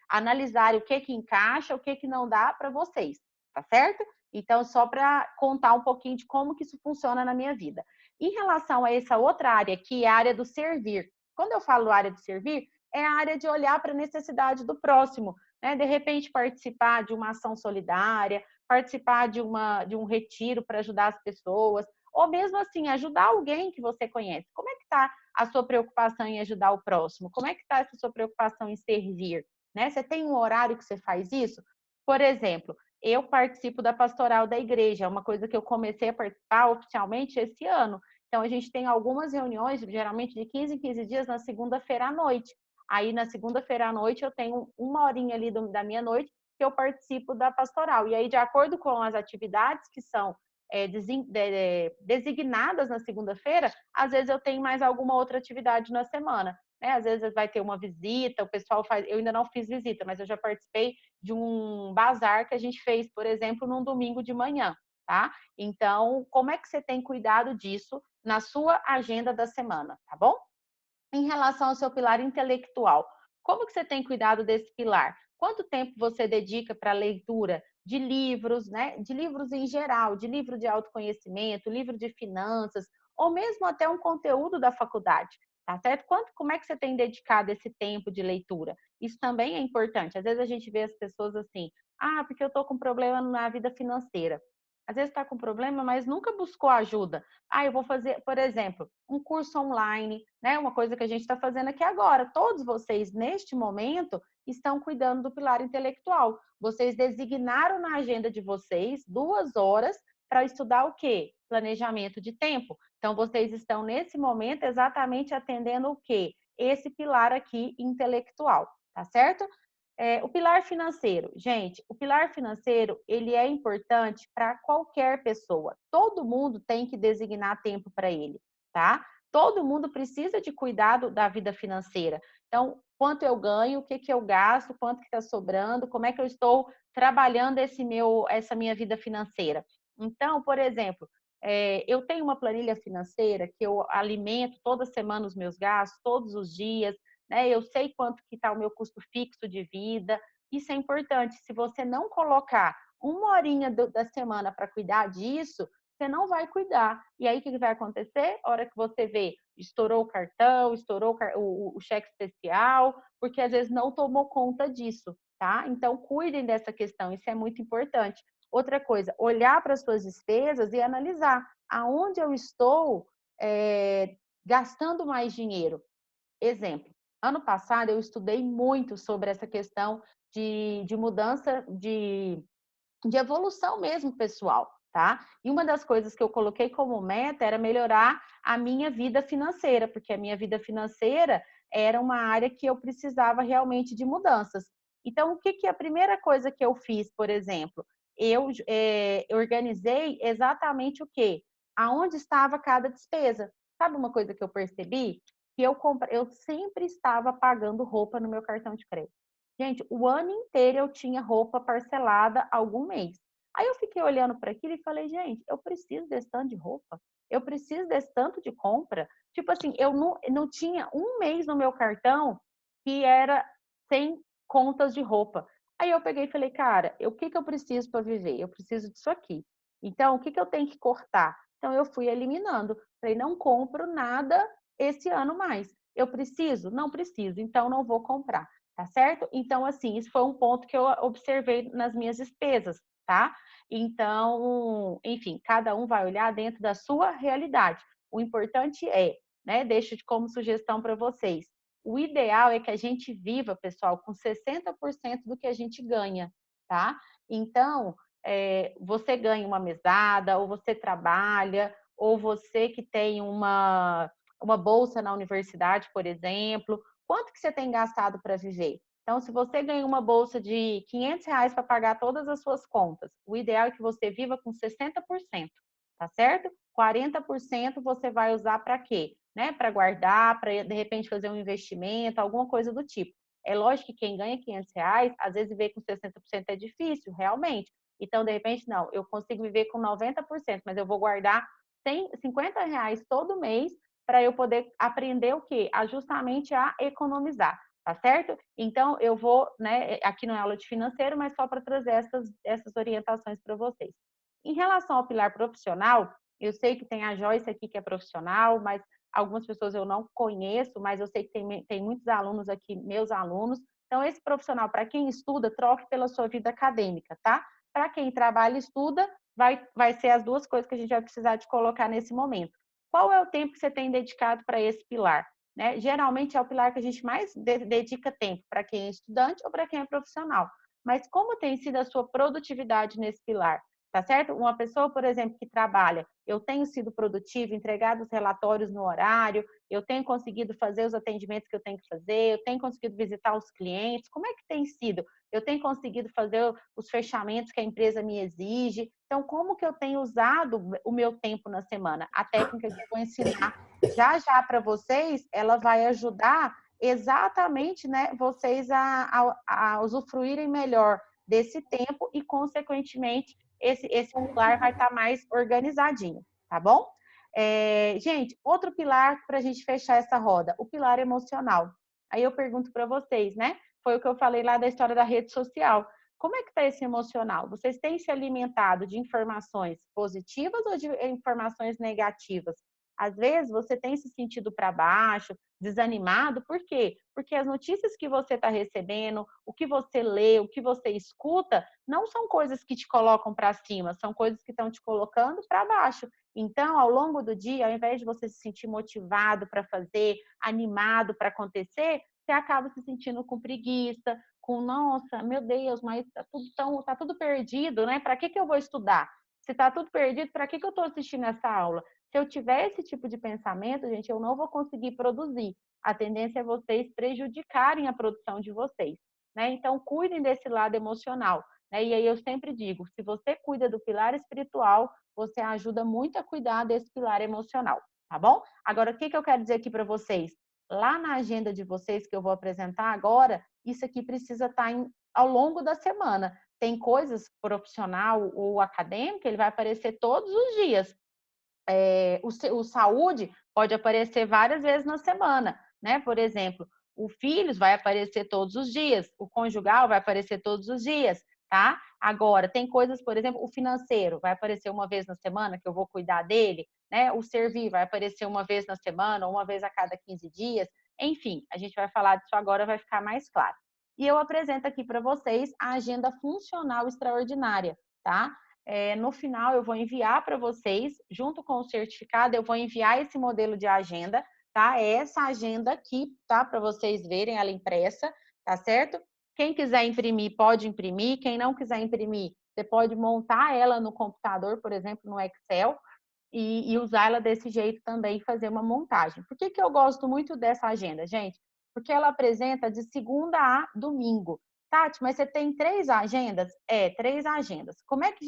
analisarem o que encaixa, o que não dá para vocês, tá certo? Então, só para contar um pouquinho de como que isso funciona na minha vida. Em relação a essa outra área aqui, é a área do servir. Quando eu falo área do servir, é a área de olhar para a necessidade do próximo, né? De repente, participar de uma ação solidária, participar de um retiro para ajudar as pessoas, ou mesmo assim, ajudar alguém que você conhece. Como é que está a sua preocupação em ajudar o próximo? Como é que está essa sua preocupação em servir? Né? Você tem um horário que você faz isso? Por exemplo, eu participo da pastoral da igreja, é uma coisa que eu comecei a participar oficialmente esse ano. Então, a gente tem algumas reuniões, geralmente de 15 em 15 dias, na segunda-feira à noite. Aí, na segunda-feira à noite, eu tenho uma horinha ali da minha noite que eu participo da pastoral. E aí, de acordo com as atividades que são designadas na segunda-feira, às vezes eu tenho mais alguma outra atividade na semana. Né? Às vezes vai ter uma visita, o pessoal faz. Eu ainda não fiz visita, mas eu já participei de um bazar que a gente fez, por exemplo, num domingo de manhã. Tá? Então, como é que você tem cuidado disso na sua agenda da semana, tá bom? Em relação ao seu pilar intelectual, como que você tem cuidado desse pilar? Quanto tempo você dedica para a leitura de livros, né? De livros em geral, de livro de autoconhecimento, livro de finanças, ou mesmo até um conteúdo da faculdade, tá certo? Como é que você tem dedicado esse tempo de leitura? Isso também é importante. Às vezes a gente vê as pessoas assim, porque eu estou com problema na vida financeira. Às vezes está com problema, mas nunca buscou ajuda. Eu vou fazer, por exemplo, um curso online, né? Uma coisa que a gente está fazendo aqui agora. Todos vocês, neste momento, estão cuidando do pilar intelectual. Vocês designaram na agenda de vocês 2 horas para estudar o quê? Planejamento de tempo. Então, vocês estão, nesse momento, exatamente atendendo o quê? Esse pilar aqui intelectual, tá certo? O pilar financeiro, gente, o pilar financeiro, ele é importante para qualquer pessoa. Todo mundo tem que designar tempo para ele, tá? Todo mundo precisa de cuidado da vida financeira. Então, quanto eu ganho, o que que eu gasto, quanto que está sobrando, como é que eu estou trabalhando essa minha vida financeira. Então, por exemplo, eu tenho uma planilha financeira que eu alimento toda semana os meus gastos, todos os dias, né? Eu sei quanto que está o meu custo fixo de vida. Isso é importante. Se você não colocar uma horinha da semana para cuidar disso, você não vai cuidar. E aí, o que vai acontecer? A hora que você vê, estourou o cartão, estourou o cheque especial, porque às vezes não tomou conta disso, tá? Então, cuidem dessa questão, isso é muito importante. Outra coisa, olhar para as suas despesas e analisar aonde eu estou gastando mais dinheiro. Exemplo, ano passado eu estudei muito sobre essa questão de mudança de evolução mesmo pessoal, tá? E uma das coisas que eu coloquei como meta era melhorar a minha vida financeira, porque a minha vida financeira era uma área que eu precisava realmente de mudanças. Então, o que que a primeira coisa que eu fiz, por exemplo, eu organizei exatamente o quê? Aonde estava cada despesa. Sabe uma coisa que eu percebi? Que eu sempre estava pagando roupa no meu cartão de crédito. Gente, o ano inteiro eu tinha roupa parcelada algum mês. Aí eu fiquei olhando para aquilo e falei, gente, eu preciso desse tanto de roupa, eu preciso desse tanto de compra. Tipo assim, eu não tinha um mês no meu cartão que era sem contas de roupa. Aí eu peguei e falei, cara, o que que eu preciso para viver? Eu preciso disso aqui. Então, o que que eu tenho que cortar? Então, eu fui eliminando. Falei, não compro nada esse ano mais. Eu preciso? Não preciso, então não vou comprar. Tá certo? Então, assim, isso foi um ponto que eu observei nas minhas despesas, tá? Então, enfim, cada um vai olhar dentro da sua realidade. O importante né, deixo como sugestão para vocês, o ideal é que a gente viva, pessoal, com 60% do que a gente ganha, tá? Então, você ganha uma mesada, ou você trabalha, ou você que tem uma bolsa na universidade, por exemplo, quanto que você tem gastado para viver? Então, se você ganha uma bolsa de R$ 500 para pagar todas as suas contas, o ideal é que você viva com 60%, tá certo? 40% você vai usar para quê? Né? Para guardar, para de repente fazer um investimento, alguma coisa do tipo. É lógico que quem ganha R$ 500, às vezes viver com 60% é difícil, realmente. Então, de repente, não, eu consigo viver com 90%, mas eu vou guardar R$ 50 todo mês para eu poder aprender o quê? Justamente a economizar, tá certo? Então, eu vou, né, aqui não é aula de financeiro, mas só para trazer essas orientações para vocês. Em relação ao pilar profissional, eu sei que tem a Joyce aqui que é profissional, mas algumas pessoas eu não conheço, mas eu sei que tem muitos alunos aqui, meus alunos. Então, esse profissional, para quem estuda, troque pela sua vida acadêmica, tá? Para quem trabalha e estuda, vai ser as duas coisas que a gente vai precisar de colocar nesse momento. Qual é o tempo que você tem dedicado para esse pilar? Né? Geralmente é o pilar que a gente mais dedica tempo, para quem é estudante ou para quem é profissional. Mas como tem sido a sua produtividade nesse pilar? Tá certo? Uma pessoa, por exemplo, que trabalha, eu tenho sido produtiva, entregado os relatórios no horário, eu tenho conseguido fazer os atendimentos que eu tenho que fazer, eu tenho conseguido visitar os clientes, como é que tem sido? Eu tenho conseguido fazer os fechamentos que a empresa me exige. Então, como que eu tenho usado o meu tempo na semana? A técnica que eu vou ensinar já já para vocês, ela vai ajudar exatamente, né, vocês a usufruírem melhor desse tempo e, consequentemente, esse pilar vai estar mais organizadinho, tá bom? Gente, outro pilar para a gente fechar essa roda, o pilar emocional. Aí eu pergunto para vocês, né? Foi o que eu falei lá da história da rede social. Como é que está esse emocional? Vocês têm se alimentado de informações positivas ou de informações negativas? Às vezes você tem se sentido para baixo, desanimado, por quê? Porque as notícias que você está recebendo, o que você lê, o que você escuta, não são coisas que te colocam para cima, são coisas que estão te colocando para baixo. Então, ao longo do dia, ao invés de você se sentir motivado para fazer, animado para acontecer, você acaba se sentindo com preguiça, com, nossa, meu Deus, mas tá tudo perdido, né? Para que eu vou estudar? Se está tudo perdido, para que eu estou assistindo essa aula? Se eu tiver esse tipo de pensamento, gente, eu não vou conseguir produzir. A tendência é vocês prejudicarem a produção de vocês, né? Então, cuidem desse lado emocional, né? E aí eu sempre digo, se você cuida do pilar espiritual, você ajuda muito a cuidar desse pilar emocional, tá bom? Agora, o que eu quero dizer aqui para vocês? Lá na agenda de vocês que eu vou apresentar agora, isso aqui precisa estar ao longo da semana. Tem coisas profissional ou acadêmica, ele vai aparecer todos os dias. O saúde pode aparecer várias vezes na semana, né? Por exemplo, o filhos vai aparecer todos os dias, o conjugal vai aparecer todos os dias, tá? Agora, tem coisas, por exemplo, o financeiro vai aparecer uma vez na semana, que eu vou cuidar dele, né? O servir vai aparecer uma vez na semana, uma vez a cada 15 dias. Enfim, a gente vai falar disso agora, vai ficar mais claro. E eu apresento aqui para vocês a agenda funcional extraordinária, tá? No final eu vou enviar para vocês, junto com o certificado, eu vou enviar esse modelo de agenda, tá? É essa agenda aqui, tá? Para vocês verem ela impressa, tá certo? Quem quiser imprimir, pode imprimir. Quem não quiser imprimir, você pode montar ela no computador, por exemplo, no Excel, e usar ela desse jeito também, fazer uma montagem. Por que eu gosto muito dessa agenda, gente? Porque ela apresenta de segunda a domingo. Tati, mas você tem 3 agendas? 3 agendas. Como é que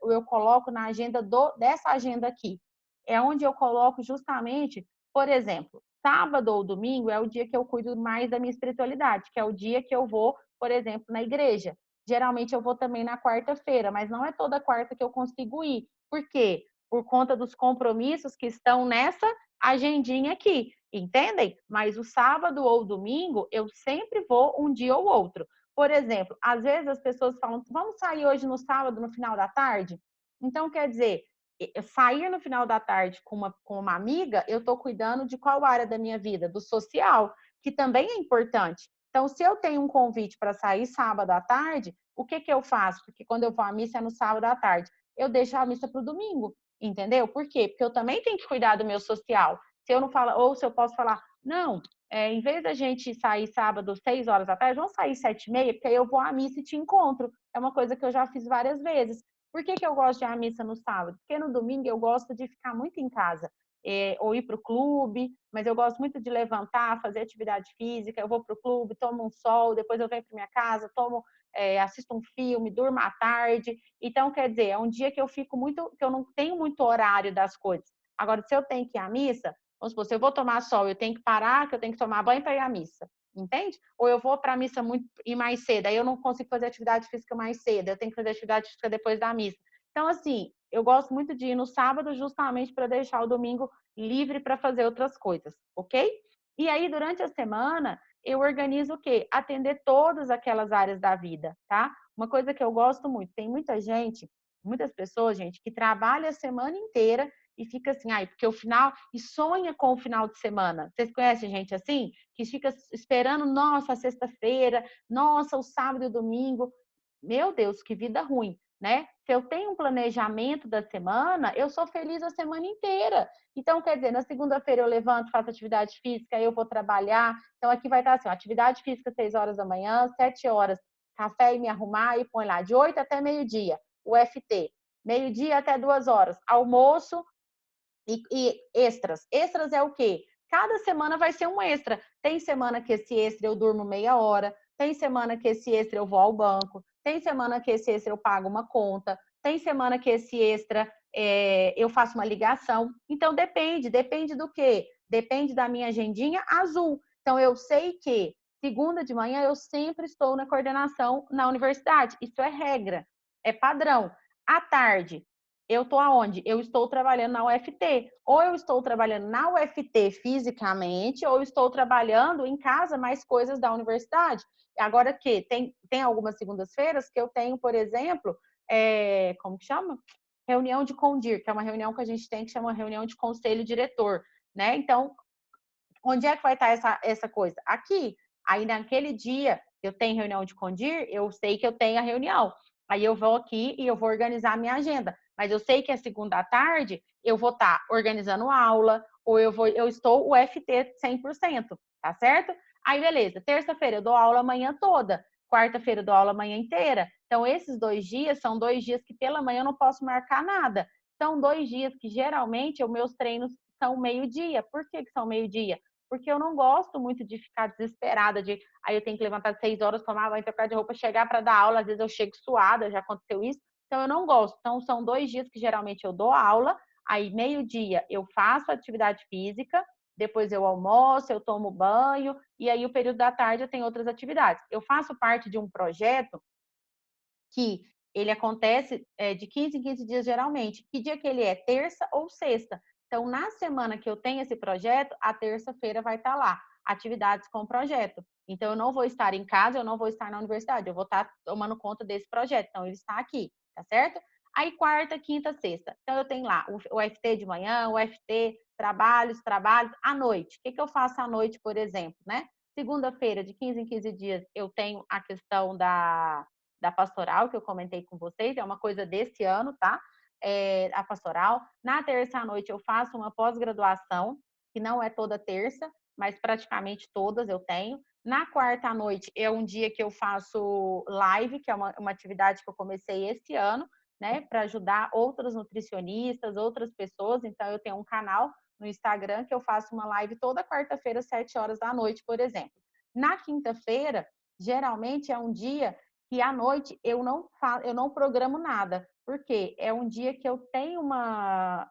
eu coloco na agenda dessa agenda aqui? É onde eu coloco justamente, por exemplo, sábado ou domingo é o dia que eu cuido mais da minha espiritualidade, que é o dia que eu vou, por exemplo, na igreja. Geralmente eu vou também na quarta-feira, mas não é toda quarta que eu consigo ir. Por quê? Por conta dos compromissos que estão nessa agendinha aqui, entendem? Mas o sábado ou domingo eu sempre vou um dia ou outro. Por exemplo, às vezes as pessoas falam, vamos sair hoje no sábado, no final da tarde? Então, quer dizer, sair no final da tarde com uma amiga, eu estou cuidando de qual área da minha vida? Do social, que também é importante. Então, se eu tenho um convite para sair sábado à tarde, o que eu faço? Porque quando eu vou à missa é no sábado à tarde. Eu deixo a missa para o domingo, entendeu? Por quê? Porque eu também tenho que cuidar do meu social. Se eu não falo, ou se eu posso falar, não, em vez da gente sair sábado 6 horas da tarde, vamos sair 7h30, porque aí eu vou à missa e te encontro. É uma coisa que eu já fiz várias vezes. Por que eu gosto de ir à missa no sábado? Porque no domingo eu gosto de ficar muito em casa. Ou ir para o clube, mas eu gosto muito de levantar, fazer atividade física, eu vou para o clube, tomo um sol, depois eu venho para minha casa, tomo assisto um filme, durmo à tarde. Então, quer dizer, é um dia que eu fico muito, que eu não tenho muito horário das coisas. Agora, se eu tenho que ir à missa, vamos supor, se eu vou tomar sol, eu tenho que parar, que eu tenho que tomar banho para ir à missa, entende? Ou eu vou para a missa muito e mais cedo, aí eu não consigo fazer atividade física mais cedo, eu tenho que fazer atividade física depois da missa. Então, assim, eu gosto muito de ir no sábado justamente para deixar o domingo livre para fazer outras coisas, ok? E aí, durante a semana, eu organizo o quê? Atender todas aquelas áreas da vida, tá? Uma coisa que eu gosto muito, tem muita gente, muitas pessoas, gente, que trabalha a semana inteira e fica assim, ai, porque o final, e sonha com o final de semana. Vocês conhecem gente assim? Que fica esperando, nossa, a sexta-feira, nossa, o sábado e o domingo. Meu Deus, que vida ruim, né? Se eu tenho um planejamento da semana, eu sou feliz a semana inteira. Então, quer dizer, na segunda-feira eu levanto, faço atividade física, eu vou trabalhar. Então, aqui vai estar assim, atividade física 6 horas da manhã, 7 horas, café e me arrumar e põe lá, de 8 até meio-dia, o FT. Meio-dia até 2 horas, almoço e extras. Extras é o quê? Cada semana vai ser um extra. Tem semana que esse extra eu durmo meia hora, tem semana que esse extra eu vou ao banco, tem semana que esse extra eu pago uma conta, tem semana que esse extra eu faço uma ligação. Então depende do quê? Depende da minha agendinha azul. Então eu sei que segunda de manhã eu sempre estou na coordenação na universidade. Isso é regra, é padrão. À tarde, eu estou aonde? Eu estou trabalhando na UFT. Ou eu estou trabalhando na UFT fisicamente, ou eu estou trabalhando em casa mais coisas da universidade. Agora que tem algumas segundas-feiras que eu tenho, por exemplo, como que chama? Reunião de CONDIR, que é uma reunião que a gente tem que chama reunião de conselho diretor, né? Então, onde é que vai estar essa coisa? Aqui. Aí naquele dia eu tenho reunião de CONDIR, eu sei que eu tenho a reunião. Aí eu vou aqui e eu vou organizar a minha agenda. Mas eu sei que a segunda à tarde eu vou estar organizando aula, ou eu estou o FT 100%, tá certo? Aí beleza, terça-feira eu dou aula a manhã toda, quarta-feira eu dou aula a manhã inteira. Então esses 2 dias são 2 dias que pela manhã eu não posso marcar nada. São 2 dias que geralmente os meus treinos são meio-dia. Por que são meio-dia? Porque eu não gosto muito de ficar desesperada, de aí eu tenho que levantar às 6 horas, tomar banho, trocar de roupa, chegar para dar aula, às vezes eu chego suada, já aconteceu isso, então eu não gosto. Então são 2 dias que geralmente eu dou aula, aí meio-dia eu faço atividade física, depois eu almoço, eu tomo banho, e aí o período da tarde eu tenho outras atividades. Eu faço parte de um projeto que ele acontece de 15 em 15 dias geralmente. Que dia que ele é? Terça ou sexta. Então, na semana que eu tenho esse projeto, a terça-feira vai estar lá, atividades com o projeto. Então, eu não vou estar em casa, eu não vou estar na universidade, eu vou estar tomando conta desse projeto. Então, ele está aqui, tá certo? Aí, quarta, quinta, sexta. Então, eu tenho lá o FT de manhã, o FT, trabalhos, à noite. O que eu faço à noite, por exemplo, né? Segunda-feira, de 15 em 15 dias, eu tenho a questão da pastoral, que eu comentei com vocês, é uma coisa desse ano, tá? A pastoral. Na terça à noite eu faço uma pós-graduação, que não é toda terça, mas praticamente todas eu tenho. Na quarta à noite é um dia que eu faço live, que é uma atividade que eu comecei esse ano, né, para ajudar outros nutricionistas, outras pessoas. Então, eu tenho um canal no Instagram que eu faço uma live toda quarta-feira, 7 horas da noite, por exemplo. Na quinta-feira, geralmente é um dia que à noite eu não programo nada, porque é um dia que eu tenho a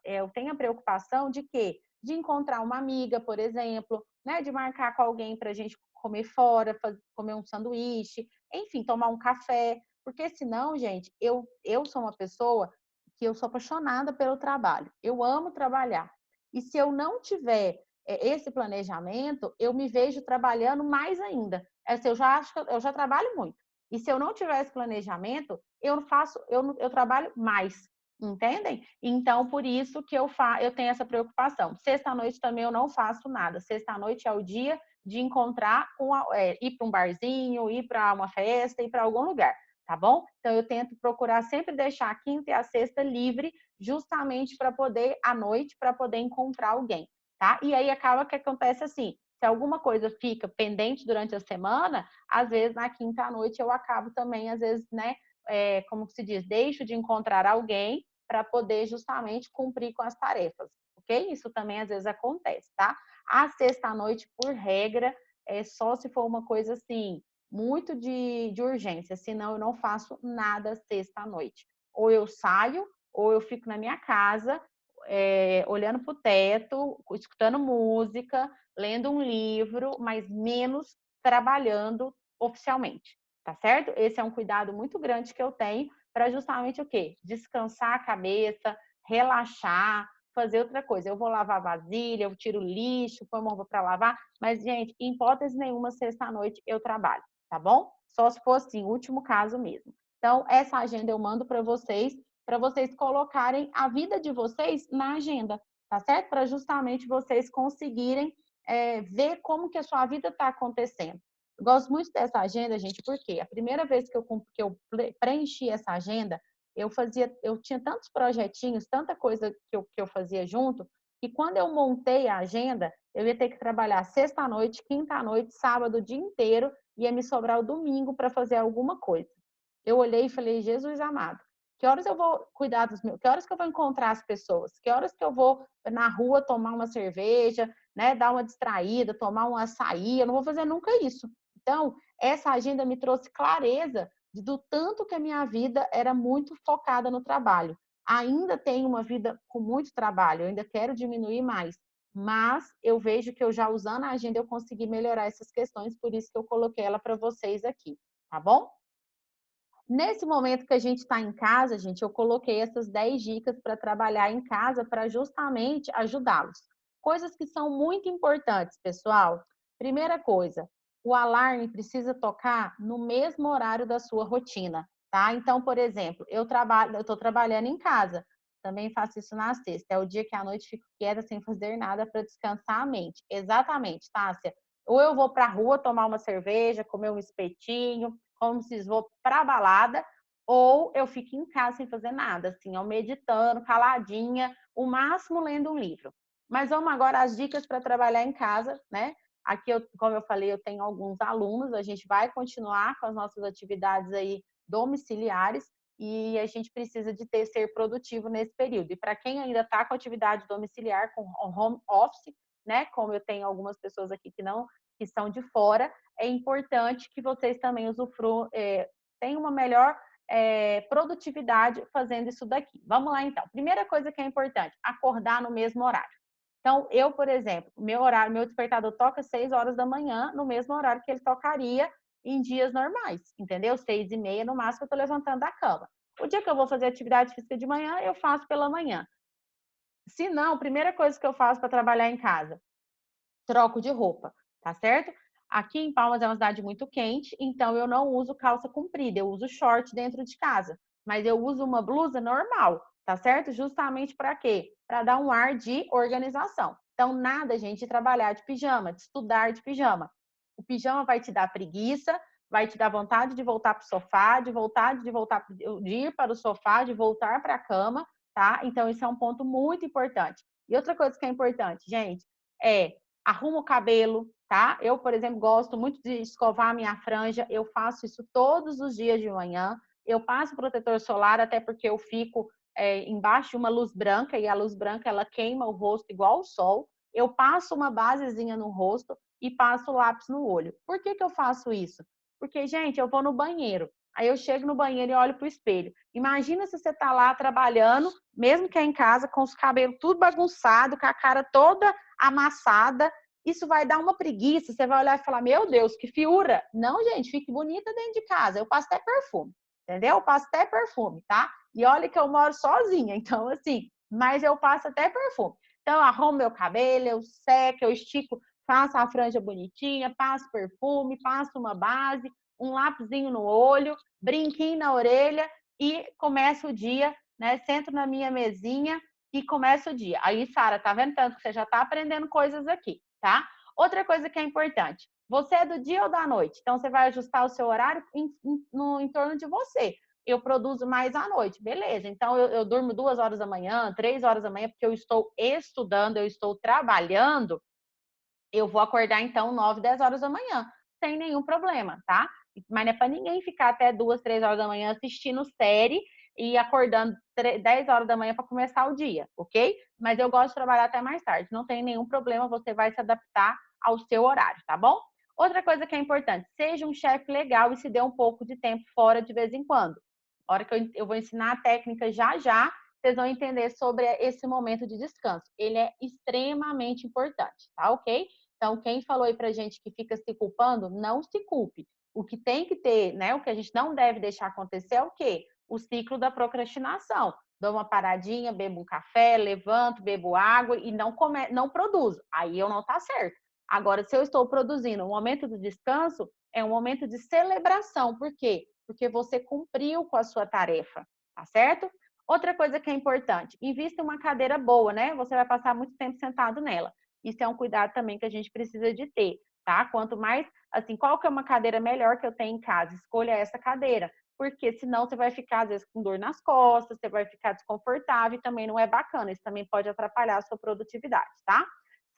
preocupação de quê? De encontrar uma amiga, por exemplo, né? De marcar com alguém para a gente comer fora, comer um sanduíche, enfim, tomar um café, porque senão, gente, eu sou uma pessoa que eu sou apaixonada pelo trabalho, eu amo trabalhar. E se eu não tiver esse planejamento, eu me vejo trabalhando mais ainda. Assim, eu já acho que eu já trabalho muito. E se eu não tiver esse planejamento, eu trabalho mais, entendem? Então, por isso que eu tenho essa preocupação. Sexta-noite também eu não faço nada. Sexta-noite é o dia de encontrar, ir para um barzinho, ir para uma festa, ir para algum lugar, tá bom? Então, eu tento procurar sempre deixar a quinta e a sexta livre, justamente para poder, à noite, para poder encontrar alguém, tá? E aí acaba que acontece assim, se alguma coisa fica pendente durante a semana, às vezes na quinta à noite eu acabo também, às vezes, né, como se diz, deixo de encontrar alguém para poder justamente cumprir com as tarefas, ok? Isso também às vezes acontece, tá? A sexta à noite, por regra, é só se for uma coisa assim, muito de urgência, senão eu não faço nada sexta-noite. Ou eu saio, ou eu fico na minha casa, olhando para o teto, escutando música, lendo um livro, mas menos trabalhando oficialmente, tá certo? Esse é um cuidado muito grande que eu tenho para justamente o quê? Descansar a cabeça, relaxar, fazer outra coisa. Eu vou lavar vasilha, eu tiro lixo, põe uma roupa para lavar, mas, gente, em hipótese nenhuma, sexta-noite eu trabalho, tá bom? Só se for assim, último caso mesmo. Então, essa agenda eu mando para vocês colocarem a vida de vocês na agenda, tá certo? Para justamente vocês conseguirem ver como que a sua vida está acontecendo. Eu gosto muito dessa agenda, gente, porque a primeira vez que eu preenchi essa agenda, eu tinha tantos projetinhos, tanta coisa que eu fazia junto, que quando eu montei a agenda, eu ia ter que trabalhar sexta-noite, quinta-noite, sábado, o dia inteiro, ia me sobrar o domingo para fazer alguma coisa. Eu olhei e falei, Jesus amado, que horas eu vou cuidar dos meus, que horas que eu vou encontrar as pessoas, que horas que eu vou na rua tomar uma cerveja, né, dar uma distraída, tomar um açaí, eu não vou fazer nunca isso. Então, essa agenda me trouxe clareza do tanto que a minha vida era muito focada no trabalho. Ainda tenho uma vida com muito trabalho, eu ainda quero diminuir mais, mas eu vejo que eu já usando a agenda eu consegui melhorar essas questões, por isso que eu coloquei ela para vocês aqui, tá bom? Nesse momento que a gente está em casa, gente, eu coloquei essas 10 dicas para trabalhar em casa para justamente ajudá-los. Coisas que são muito importantes, pessoal. Primeira coisa, o alarme precisa tocar no mesmo horário da sua rotina, tá? Então, por exemplo, eu estou trabalhando em casa, também faço isso na sexta, é o dia que à noite fico quieta sem fazer nada para descansar a mente. Exatamente, Tássia. Ou eu vou para a rua tomar uma cerveja, comer um espetinho, como se vou para a balada, ou eu fico em casa sem fazer nada, assim, ó, meditando, caladinha, o máximo lendo um livro. Mas vamos agora às dicas para trabalhar em casa, né? Aqui, como eu falei, eu tenho alguns alunos, a gente vai continuar com as nossas atividades aí domiciliares e a gente precisa de ser produtivo nesse período. E para quem ainda está com atividade domiciliar, com home office, né? Como eu tenho algumas pessoas aqui que são de fora, é importante que vocês também usufruam, tenham uma melhor produtividade fazendo isso daqui. Vamos lá, então. Primeira coisa que é importante, acordar no mesmo horário. Então, eu, por exemplo, meu despertador toca às 6 horas da manhã, no mesmo horário que ele tocaria em dias normais, entendeu? 6h30, no máximo, eu estou levantando da cama. O dia que eu vou fazer atividade física de manhã, eu faço pela manhã. Se não, primeira coisa que eu faço para trabalhar em casa, troco de roupa, tá certo? Aqui em Palmas é uma cidade muito quente, então eu não uso calça comprida, eu uso short dentro de casa, mas eu uso uma blusa normal, tá certo? Justamente para quê? Para dar um ar de organização. Então, nada, gente, de trabalhar de pijama, de estudar de pijama. O pijama vai te dar preguiça, vai te dar vontade de voltar para o sofá, de ir para o sofá, de voltar para a cama, tá? Então, isso é um ponto muito importante. E outra coisa que é importante, gente, arrumo o cabelo, tá? Eu, por exemplo, gosto muito de escovar a minha franja, eu faço isso todos os dias de manhã. Eu passo protetor solar, até porque eu fico embaixo de uma luz branca, e a luz branca ela queima o rosto igual o sol. Eu passo uma basezinha no rosto e passo lápis no olho. Por que que eu faço isso? Porque, gente, eu vou no banheiro. Aí eu chego no banheiro e olho para o espelho. Imagina se você está lá trabalhando, mesmo que é em casa, com os cabelos tudo bagunçado, com a cara toda amassada. Isso vai dar uma preguiça. Você vai olhar e falar: Meu Deus, que fiura. Não, gente, fique bonita dentro de casa. Eu passo até perfume, entendeu? Eu passo até perfume, tá? E olha que eu moro sozinha, então, assim, mas eu passo até perfume. Então, eu arrumo meu cabelo, eu seco, eu estico, faço a franja bonitinha, passo perfume, passo uma base, um lápisinho no olho, brinquinho na orelha e começo o dia, né? Sento na minha mesinha e começa o dia. Aí, Sara, tá vendo tanto que você já tá aprendendo coisas aqui, tá? Outra coisa que é importante, você é do dia ou da noite? Então, você vai ajustar o seu horário em torno de você. Eu produzo mais à noite, beleza. Então, eu durmo 2 horas da manhã, 3 horas da manhã, porque eu estou estudando, eu estou trabalhando, eu vou acordar, então, 9, 10 horas da manhã, sem nenhum problema, tá? Mas não é para ninguém ficar até 2, 3 horas da manhã assistindo série e acordando 10 horas da manhã para começar o dia, ok? Mas eu gosto de trabalhar até mais tarde, não tem nenhum problema, você vai se adaptar ao seu horário, tá bom? Outra coisa que é importante, seja um chefe legal e se dê um pouco de tempo fora de vez em quando. A hora que eu vou ensinar a técnica já já, vocês vão entender sobre esse momento de descanso. Ele é extremamente importante, tá ok? Então, quem falou aí pra gente que fica se culpando, não se culpe. O que tem que ter, né? O que a gente não deve deixar acontecer é o quê? O ciclo da procrastinação. Dou uma paradinha, bebo um café, levanto, bebo água e não produzo. Aí eu não tá certo. Agora, se eu estou produzindo, o momento do descanso é um momento de celebração. Por quê? Porque você cumpriu com a sua tarefa, tá certo? Outra coisa que é importante, invista em uma cadeira boa, né? Você vai passar muito tempo sentado nela. Isso é um cuidado também que a gente precisa de ter, tá? Quanto mais, assim, qual que é uma cadeira melhor que eu tenho em casa? Escolha essa cadeira, porque senão você vai ficar, às vezes, com dor nas costas, você vai ficar desconfortável e também não é bacana. Isso também pode atrapalhar a sua produtividade, tá?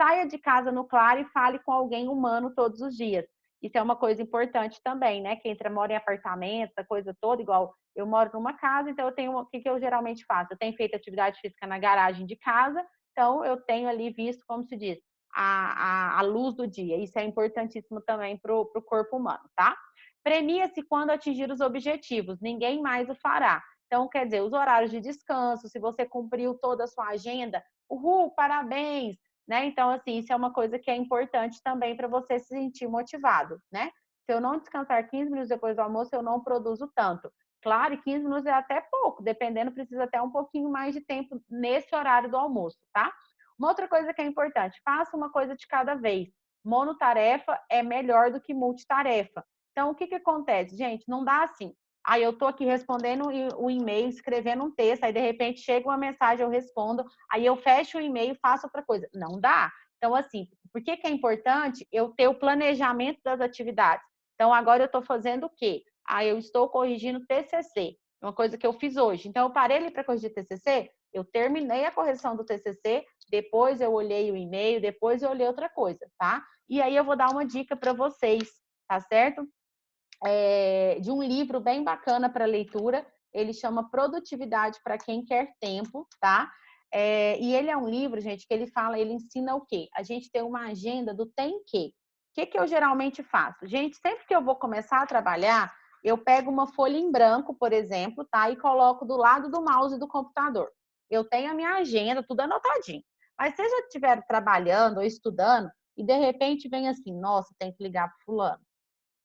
Saia de casa no claro e fale com alguém humano todos os dias. Isso é uma coisa importante também, né? Quem mora em apartamento, essa coisa toda, igual eu moro numa casa, então eu tenho o que eu geralmente faço? Eu tenho feito atividade física na garagem de casa, então eu tenho ali visto, como se diz, a luz do dia. Isso é importantíssimo também para o corpo humano, tá? Premia-se quando atingir os objetivos, ninguém mais o fará. Então, quer dizer, os horários de descanso, se você cumpriu toda a sua agenda, uhul, parabéns, né? Então, assim, isso é uma coisa que é importante também para você se sentir motivado, né? Se eu não descansar 15 minutos depois do almoço, eu não produzo tanto. Claro, 15 minutos é até pouco, dependendo, precisa até um pouquinho mais de tempo nesse horário do almoço, tá? Uma outra coisa que é importante, faça uma coisa de cada vez. Monotarefa é melhor do que multitarefa. Então, o que que acontece? Gente, não dá assim. Aí eu tô aqui respondendo o e-mail, escrevendo um texto, aí de repente chega uma mensagem, eu respondo, aí eu fecho o e-mail e faço outra coisa. Não dá. Então, assim, por que que é importante eu ter o planejamento das atividades? Então, agora eu estou fazendo o quê? Ah, eu estou corrigindo TCC, uma coisa que eu fiz hoje. Então, eu parei ali para corrigir TCC, eu terminei a correção do TCC, depois eu olhei o e-mail, depois eu olhei outra coisa, tá? E aí eu vou dar uma dica para vocês, tá certo? De um livro bem bacana para leitura. Ele chama Produtividade para Quem Quer Tempo, tá? E ele é um livro, gente, que ele fala, ele ensina o quê? A gente tem uma agenda do tem que. O que que eu geralmente faço? Gente, sempre que eu vou começar a trabalhar, eu pego uma folha em branco, por exemplo, tá? E coloco do lado do mouse do computador. Eu tenho a minha agenda, tudo anotadinho. Mas se eu já estiver trabalhando ou estudando, e de repente vem assim, nossa, tem que ligar para fulano.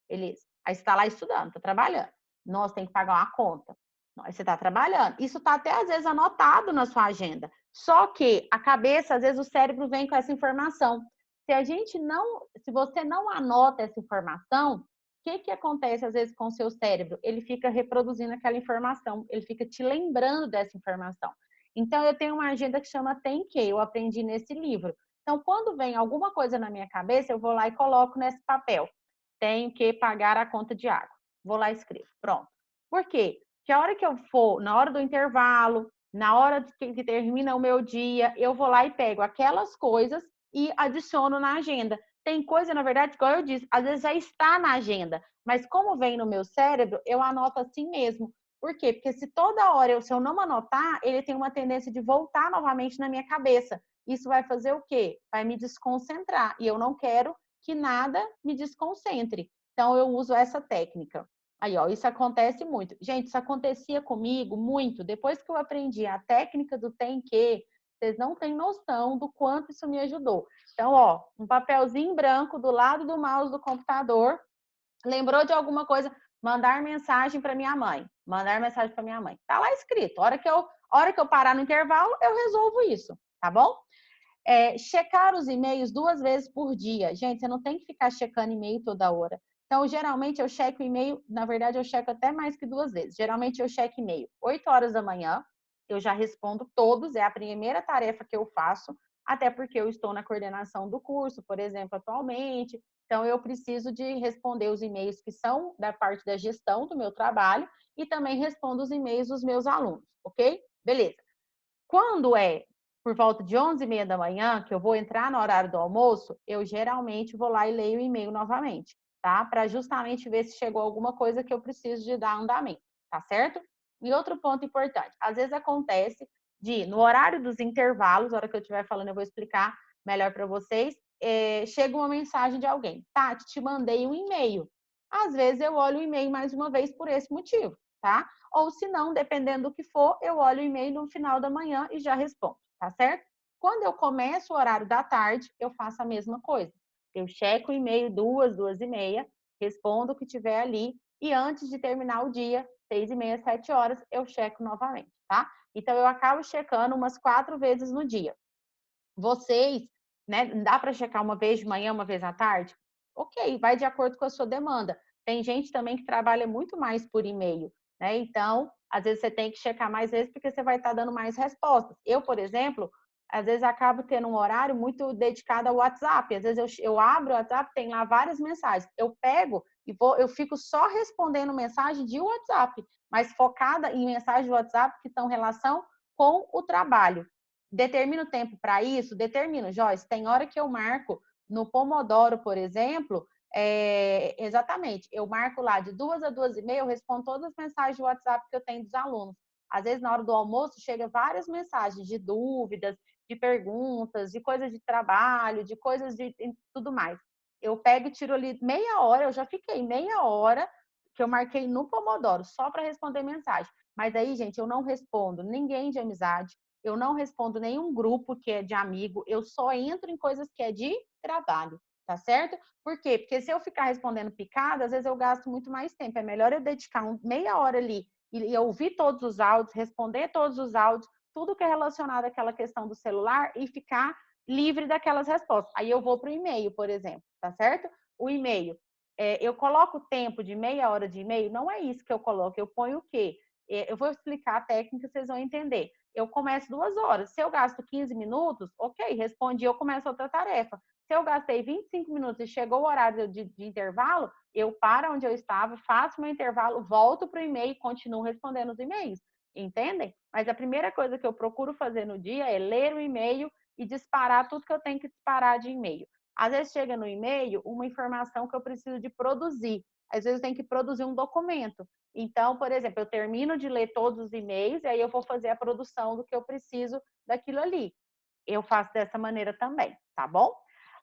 Beleza. Aí você está lá estudando, está trabalhando. Nossa, tem que pagar uma conta. Aí você está trabalhando. Isso está até às vezes anotado na sua agenda. Só que a cabeça, às vezes, o cérebro vem com essa informação. Se você não anota essa informação, o que que acontece às vezes com o seu cérebro? Ele fica reproduzindo aquela informação, ele fica te lembrando dessa informação. Então, eu tenho uma agenda que chama Tem Que, eu aprendi nesse livro. Então, quando vem alguma coisa na minha cabeça, eu vou lá e coloco nesse papel. Tenho que pagar a conta de água. Vou lá e escrevo. Pronto. Por quê? Que a hora que eu for, na hora do intervalo, na hora que termina o meu dia, eu vou lá e pego aquelas coisas e adiciono na agenda. Tem coisa, na verdade, igual eu disse, às vezes já está na agenda, mas como vem no meu cérebro, eu anoto assim mesmo. Por quê? Porque se toda hora, se eu não anotar, ele tem uma tendência de voltar novamente na minha cabeça. Isso vai fazer o quê? Vai me desconcentrar. E eu não quero que nada me desconcentre. Então, eu uso essa técnica. Aí, ó, isso acontece muito. Gente, isso acontecia comigo muito. Depois que eu aprendi a técnica do tem que, vocês não têm noção do quanto isso me ajudou. Então, ó, um papelzinho branco do lado do mouse do computador. Lembrou de alguma coisa? Mandar mensagem para minha mãe. Mandar mensagem para minha mãe. Tá lá escrito. A hora que eu parar no intervalo, eu resolvo isso, tá bom? Checar os e-mails 2 vezes por dia. Gente, você não tem que ficar checando e-mail toda hora. Então, geralmente, eu checo e-mail, na verdade, eu checo até mais que 2 vezes. Geralmente, eu checo e-mail 8 horas da manhã, eu já respondo todos, é a primeira tarefa que eu faço, até porque eu estou na coordenação do curso, por exemplo, atualmente. Então, eu preciso de responder os e-mails que são da parte da gestão do meu trabalho e também respondo os e-mails dos meus alunos, ok? Beleza. Quando é por volta de 11h30 da manhã, que eu vou entrar no horário do almoço, eu geralmente vou lá e leio o e-mail novamente, tá? Para justamente ver se chegou alguma coisa que eu preciso de dar andamento, tá certo? E outro ponto importante, às vezes acontece no horário dos intervalos, na hora que eu estiver falando, eu vou explicar melhor para vocês, chega uma mensagem de alguém, Tati, te mandei um e-mail. Às vezes eu olho o e-mail mais uma vez por esse motivo, tá? Ou se não, dependendo do que for, eu olho o e-mail no final da manhã e já respondo, tá certo? Quando eu começo o horário da tarde, eu faço a mesma coisa. Eu checo o e-mail 2h, 2h30, respondo o que tiver ali e antes de terminar o dia, 6h30, 7 horas, eu checo novamente, tá? Então eu acabo checando umas 4 vezes no dia. Vocês, né, dá para checar uma vez de manhã, uma vez à tarde? Ok, vai de acordo com a sua demanda. Tem gente também que trabalha muito mais por e-mail, né? Então, às vezes você tem que checar mais vezes porque você vai estar dando mais respostas. Eu, por exemplo, às vezes acabo tendo um horário muito dedicado ao WhatsApp. Às vezes eu abro o WhatsApp, tem lá várias mensagens. Eu pego e eu fico só respondendo mensagem de WhatsApp, mas focada em mensagens de WhatsApp que estão em relação com o trabalho. Determino tempo para isso? Determino, Joyce. Tem hora que eu marco no Pomodoro, por exemplo, exatamente, eu marco lá de 2h a 2h30, eu respondo todas as mensagens de WhatsApp que eu tenho dos alunos. Às vezes, na hora do almoço, chega várias mensagens de dúvidas, de perguntas, de coisas de trabalho, de coisas de tudo mais. Eu pego e tiro ali meia hora, eu já fiquei meia hora que eu marquei no Pomodoro, só para responder mensagem. Mas aí, gente, eu não respondo ninguém de amizade, eu não respondo nenhum grupo que é de amigo, eu só entro em coisas que é de trabalho, tá certo? Por quê? Porque se eu ficar respondendo picada, às vezes eu gasto muito mais tempo. É melhor eu dedicar meia hora ali e ouvir todos os áudios, responder todos os áudios, tudo que é relacionado àquela questão do celular e ficar livre daquelas respostas. Aí eu vou para o e-mail, por exemplo, tá certo? O e-mail. Eu coloco o tempo de meia hora de e-mail, não é isso que eu coloco, eu ponho o quê? Eu vou explicar a técnica, vocês vão entender. Eu começo 2 horas. Se eu gasto 15 minutos, ok, respondi, eu começo outra tarefa. Se eu gastei 25 minutos e chegou o horário de intervalo, eu paro onde eu estava, faço meu intervalo, volto para o e-mail e continuo respondendo os e-mails. Entendem? Mas a primeira coisa que eu procuro fazer no dia é ler o e-mail e disparar tudo que eu tenho que disparar de e-mail. Às vezes chega no e-mail uma informação que eu preciso de produzir. Às vezes eu tenho que produzir um documento. Então, por exemplo, eu termino de ler todos os e-mails e aí eu vou fazer a produção do que eu preciso daquilo ali. Eu faço dessa maneira também, tá bom?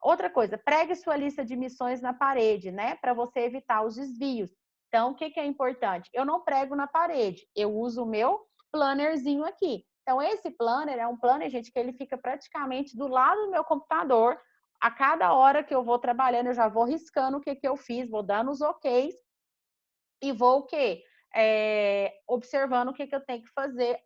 Outra coisa, pregue sua lista de missões na parede, né? Para você evitar os desvios. Então, o que é importante? Eu não prego na parede, eu uso o meu plannerzinho aqui. Então, esse planner é um planner, gente, que ele fica praticamente do lado do meu computador. A cada hora que eu vou trabalhando, eu já vou riscando o que eu fiz, vou dando os OKs e vou o quê? Observando o que eu tenho que fazer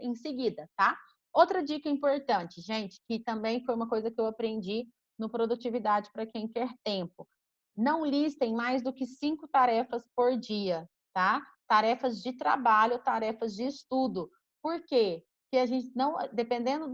em seguida, tá? Outra dica importante, gente, que também foi uma coisa que eu aprendi no Produtividade para quem quer tempo. Não listem mais do que 5 tarefas por dia, tá? Tarefas de trabalho, tarefas de estudo. Por quê? Porque a gente não, dependendo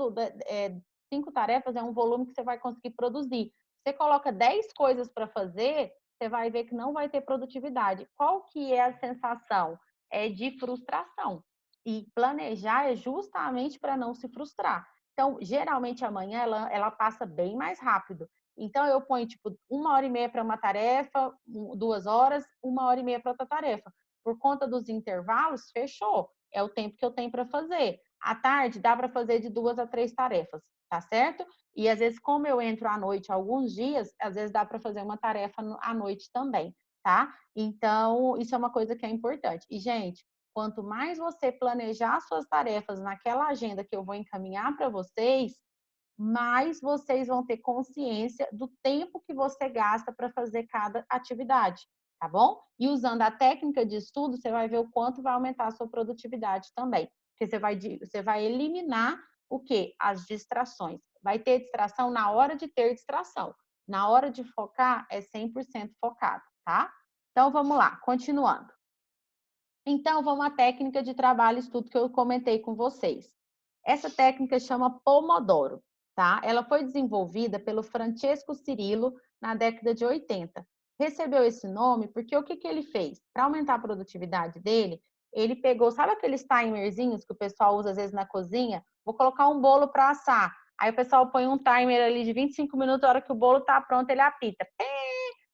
5 tarefas é um volume que você vai conseguir produzir. Você coloca 10 coisas para fazer, você vai ver que não vai ter produtividade. Qual que é a sensação? É de frustração. E planejar é justamente para não se frustrar. Então, geralmente amanhã ela passa bem mais rápido. Então, eu ponho, tipo, 1h30 para uma tarefa, 2 horas, 1h30 para outra tarefa. Por conta dos intervalos, fechou. É o tempo que eu tenho para fazer. À tarde, dá para fazer de 2 a 3 tarefas, tá certo? E às vezes, como eu entro à noite alguns dias, às vezes dá para fazer uma tarefa à noite também, tá? Então, isso é uma coisa que é importante. E, gente, quanto mais você planejar suas tarefas naquela agenda que eu vou encaminhar para vocês, mais vocês vão ter consciência do tempo que você gasta para fazer cada atividade, tá bom? E usando a técnica de estudo, você vai ver o quanto vai aumentar a sua produtividade também. Porque você vai eliminar o quê? As distrações. Vai ter distração na hora de ter distração. Na hora de focar, é 100% focado, tá? Então, vamos lá, continuando. Então, vamos à técnica de trabalho e estudo que eu comentei com vocês. Essa técnica chama Pomodoro, tá? Ela foi desenvolvida pelo Francesco Cirillo na década de 80. Recebeu esse nome porque o que ele fez? Para aumentar a produtividade dele, ele pegou, sabe aqueles timerzinhos que o pessoal usa às vezes na cozinha? Vou colocar um bolo para assar. Aí o pessoal põe um timer ali de 25 minutos, a hora que o bolo está pronto, ele apita.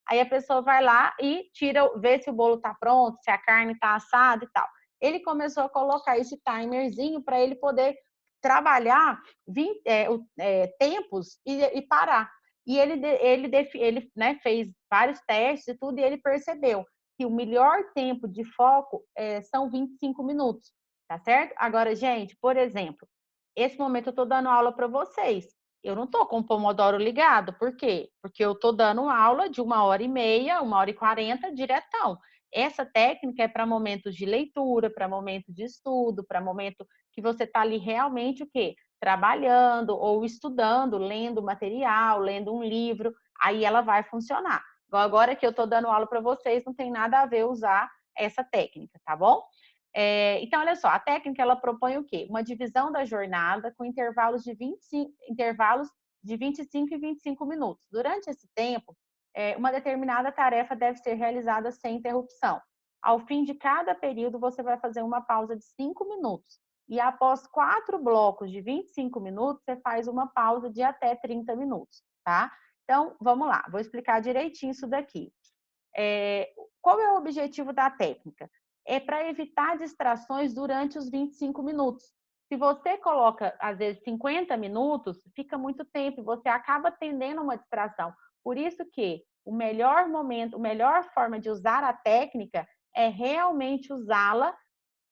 Aí a pessoa vai lá e tira, vê se o bolo está pronto, se a carne está assada e tal. Ele começou a colocar esse timerzinho para ele poder trabalhar tempos e parar. E ele né, fez vários testes e tudo, e ele percebeu que o melhor tempo de foco são 25 minutos, tá certo? Agora, gente, por exemplo, esse momento eu estou dando aula para vocês. Eu não estou com o Pomodoro ligado, por quê? Porque eu estou dando aula de 1h30, 1h40, diretão. Essa técnica é para momentos de leitura, para momento de estudo, para momento que você está ali realmente o quê? Trabalhando ou estudando, lendo material, lendo um livro, aí ela vai funcionar. Agora que eu estou dando aula para vocês, não tem nada a ver usar essa técnica, tá bom? Então, olha só, a técnica ela propõe o quê? Uma divisão da jornada com intervalos de 25 e 25 minutos. Durante esse tempo, uma determinada tarefa deve ser realizada sem interrupção. Ao fim de cada período, você vai fazer uma pausa de 5 minutos. E após 4 blocos de 25 minutos, você faz uma pausa de até 30 minutos, tá? Então, vamos lá, vou explicar direitinho isso daqui. Qual é o objetivo da técnica? É para evitar distrações durante os 25 minutos. Se você coloca, às vezes, 50 minutos, fica muito tempo e você acaba tendendo uma distração. Por isso que o melhor momento, a melhor forma de usar a técnica é realmente usá-la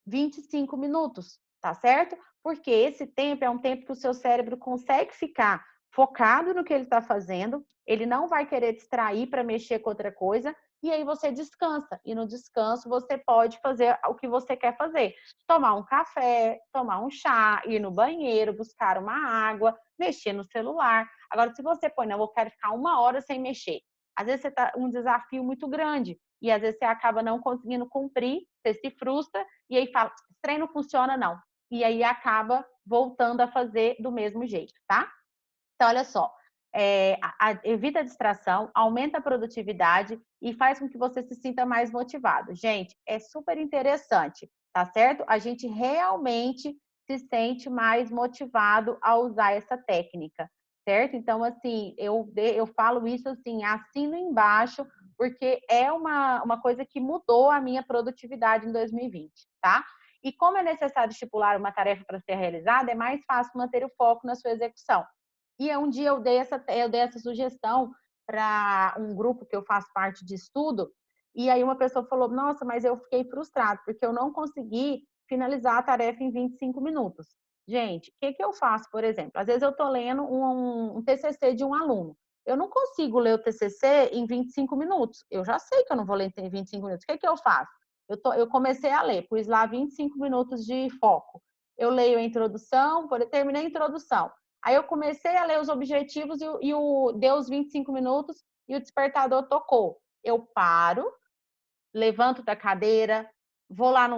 25 minutos, tá certo? Porque esse tempo é um tempo que o seu cérebro consegue ficar focado no que ele está fazendo, ele não vai querer distrair para mexer com outra coisa, e aí você descansa. E no descanso você pode fazer o que você quer fazer. Tomar um café, tomar um chá, ir no banheiro, buscar uma água, mexer no celular. Agora, se você põe, não, eu quero ficar 1 hora sem mexer. Às vezes você tá um desafio muito grande e às vezes você acaba não conseguindo cumprir, você se frustra e aí fala, esse trem não funciona não. E aí acaba voltando a fazer do mesmo jeito, tá? Então, olha só, evita a distração, aumenta a produtividade e faz com que você se sinta mais motivado. Gente, é super interessante, tá certo? A gente realmente se sente mais motivado a usar essa técnica, certo? Então, assim, eu falo isso assim, assino embaixo, porque é uma coisa que mudou a minha produtividade em 2020, tá? E como é necessário estipular uma tarefa para ser realizada, é mais fácil manter o foco na sua execução. E um dia eu dei essa sugestão para um grupo que eu faço parte de estudo, e aí uma pessoa falou, nossa, mas eu fiquei frustrado, porque eu não consegui finalizar a tarefa em 25 minutos. Gente, o que eu faço, por exemplo? Às vezes eu estou lendo um TCC de um aluno. Eu não consigo ler o TCC em 25 minutos. Eu já sei que eu não vou ler em 25 minutos. O que eu faço? Eu comecei a ler, pus lá 25 minutos de foco. Eu leio a introdução, terminei a introdução. Aí eu comecei a ler os objetivos deu os 25 minutos e o despertador tocou. Eu paro, levanto da cadeira, vou lá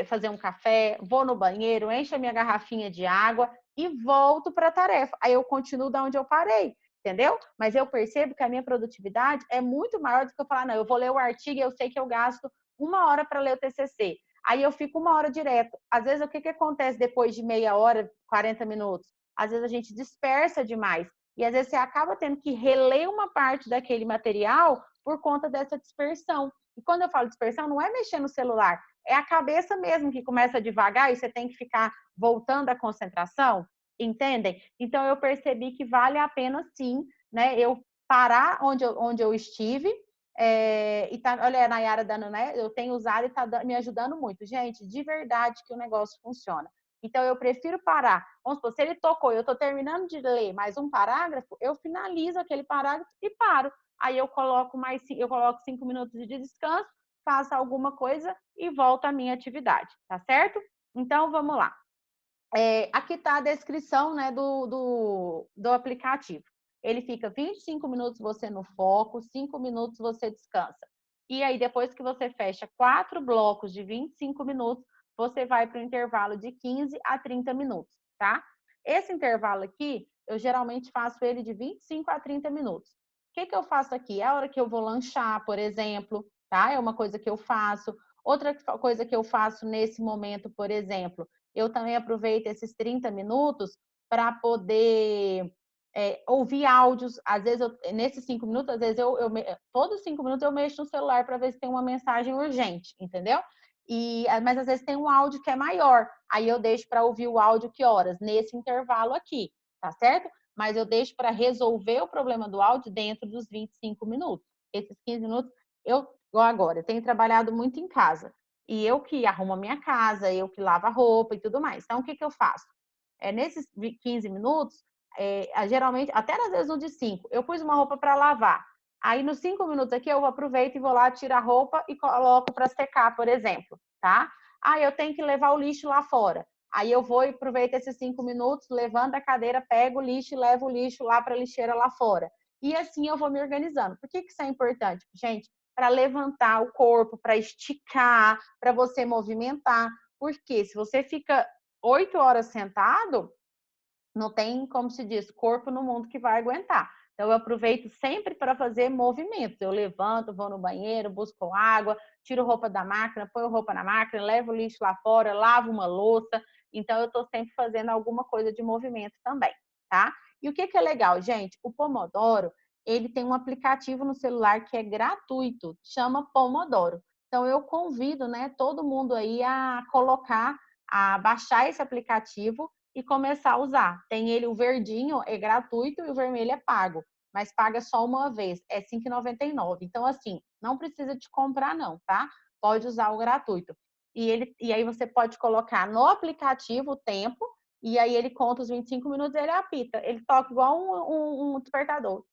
fazer um café, vou no banheiro, encho a minha garrafinha de água e volto para a tarefa. Aí eu continuo da onde eu parei, entendeu? Mas eu percebo que a minha produtividade é muito maior do que eu falar, não, eu vou ler o artigo e eu sei que eu gasto 1 hora para ler o TCC. Aí eu fico 1 hora direto. Às vezes, o que acontece depois de meia hora, 40 minutos? Às vezes a gente dispersa demais. E às vezes você acaba tendo que reler uma parte daquele material por conta dessa dispersão. E quando eu falo dispersão, não é mexer no celular, é a cabeça mesmo que começa devagar e você tem que ficar voltando a concentração, entendem? Então eu percebi que vale a pena sim, né? Eu parar onde eu estive. E tá, olha, a Nayara dando, né? Eu tenho usado e está me ajudando muito. Gente, de verdade que o negócio funciona. Então, eu prefiro parar. Vamos supor, se ele tocou e eu estou terminando de ler mais um parágrafo, eu finalizo aquele parágrafo e paro. Aí eu coloco 5 minutos de descanso, faço alguma coisa e volto à minha atividade, tá certo? Então, vamos lá. Aqui está a descrição, né, do aplicativo. Ele fica 25 minutos você no foco, 5 minutos você descansa. E aí, depois que você fecha 4 blocos de 25 minutos, você vai para o intervalo de 15 a 30 minutos, tá? Esse intervalo aqui, eu geralmente faço ele de 25 a 30 minutos. O que eu faço aqui? É a hora que eu vou lanchar, por exemplo, tá? É uma coisa que eu faço. Outra coisa que eu faço nesse momento, por exemplo, eu também aproveito esses 30 minutos para poder ouvir áudios. Às vezes, nesses 5 minutos, às vezes, todos 5 minutos eu mexo no celular para ver se tem uma mensagem urgente, entendeu? Mas às vezes tem um áudio que é maior, aí eu deixo para ouvir o áudio que horas? Nesse intervalo aqui, tá certo? mas eu deixo para resolver o problema do áudio dentro dos 25 minutos. Esses 15 minutos, igual agora, eu tenho trabalhado muito em casa. E eu que arrumo a minha casa, eu que lavo a roupa e tudo mais. Então, o que eu faço? Nesses 15 minutos, geralmente, até às vezes no de 5, eu pus uma roupa para lavar. Aí, nos 5 minutos aqui, eu aproveito e vou lá, tiro a roupa e coloco para secar, por exemplo, tá? Eu tenho que levar o lixo lá fora. Aí eu vou e aproveito esses 5 minutos, levanto a cadeira, pego o lixo e levo o lixo lá para a lixeira lá fora. E assim eu vou me organizando. Por que isso é importante? Gente, para levantar o corpo, para esticar, para você movimentar. Porque se você fica 8 horas sentado, não tem, como se diz, corpo no mundo que vai aguentar. Então, eu aproveito sempre para fazer movimentos. Eu levanto, vou no banheiro, busco água, tiro roupa da máquina, ponho roupa na máquina, levo o lixo lá fora, lavo uma louça. Então, eu estou sempre fazendo alguma coisa de movimento também, tá? E o que é legal, gente? O Pomodoro, ele tem um aplicativo no celular que é gratuito, chama Pomodoro. Então, eu convido, né, todo mundo aí a baixar esse aplicativo e começar a usar. Tem ele, o verdinho é gratuito e o vermelho é pago, mas paga só uma vez, é R$ 5,99. Então, assim, não precisa de comprar não, tá? Pode usar o gratuito. E aí você pode colocar no aplicativo o tempo, e aí ele conta os 25 minutos e ele apita. Ele toca igual um despertador.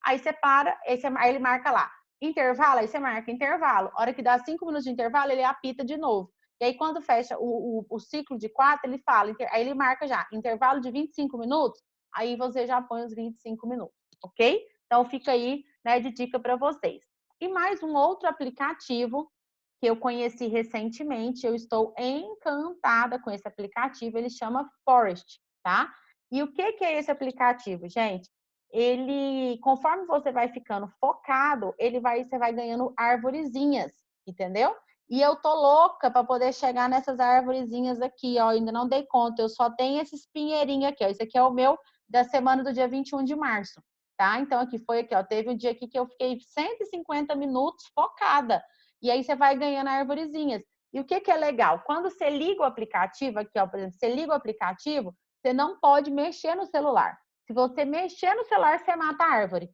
Aí você para, aí ele marca lá. Intervalo, aí você marca intervalo. A hora que dá 5 minutos de intervalo, ele apita de novo. E aí, quando fecha o ciclo de 4, ele fala, aí ele marca já, intervalo de 25 minutos, aí você já põe os 25 minutos, ok? Então, fica aí, né, de dica para vocês. E mais um outro aplicativo que eu conheci recentemente, eu estou encantada com esse aplicativo, ele chama Forest, tá? E o que é esse aplicativo, gente? Ele, conforme você vai ficando focado, você vai ganhando arvorezinhas, entendeu? E eu tô louca para poder chegar nessas arvorezinhas aqui, ó. Ainda não dei conta, eu só tenho esses pinheirinhos aqui, ó. Esse aqui é o meu da semana do dia 21 de março, tá? Então, aqui foi aqui, ó. Teve um dia aqui que eu fiquei 150 minutos focada. E aí você vai ganhando arvorezinhas. E o que é legal? Quando você liga o aplicativo, aqui, ó, por exemplo, você liga o aplicativo, você não pode mexer no celular. Se você mexer no celular, você mata a árvore.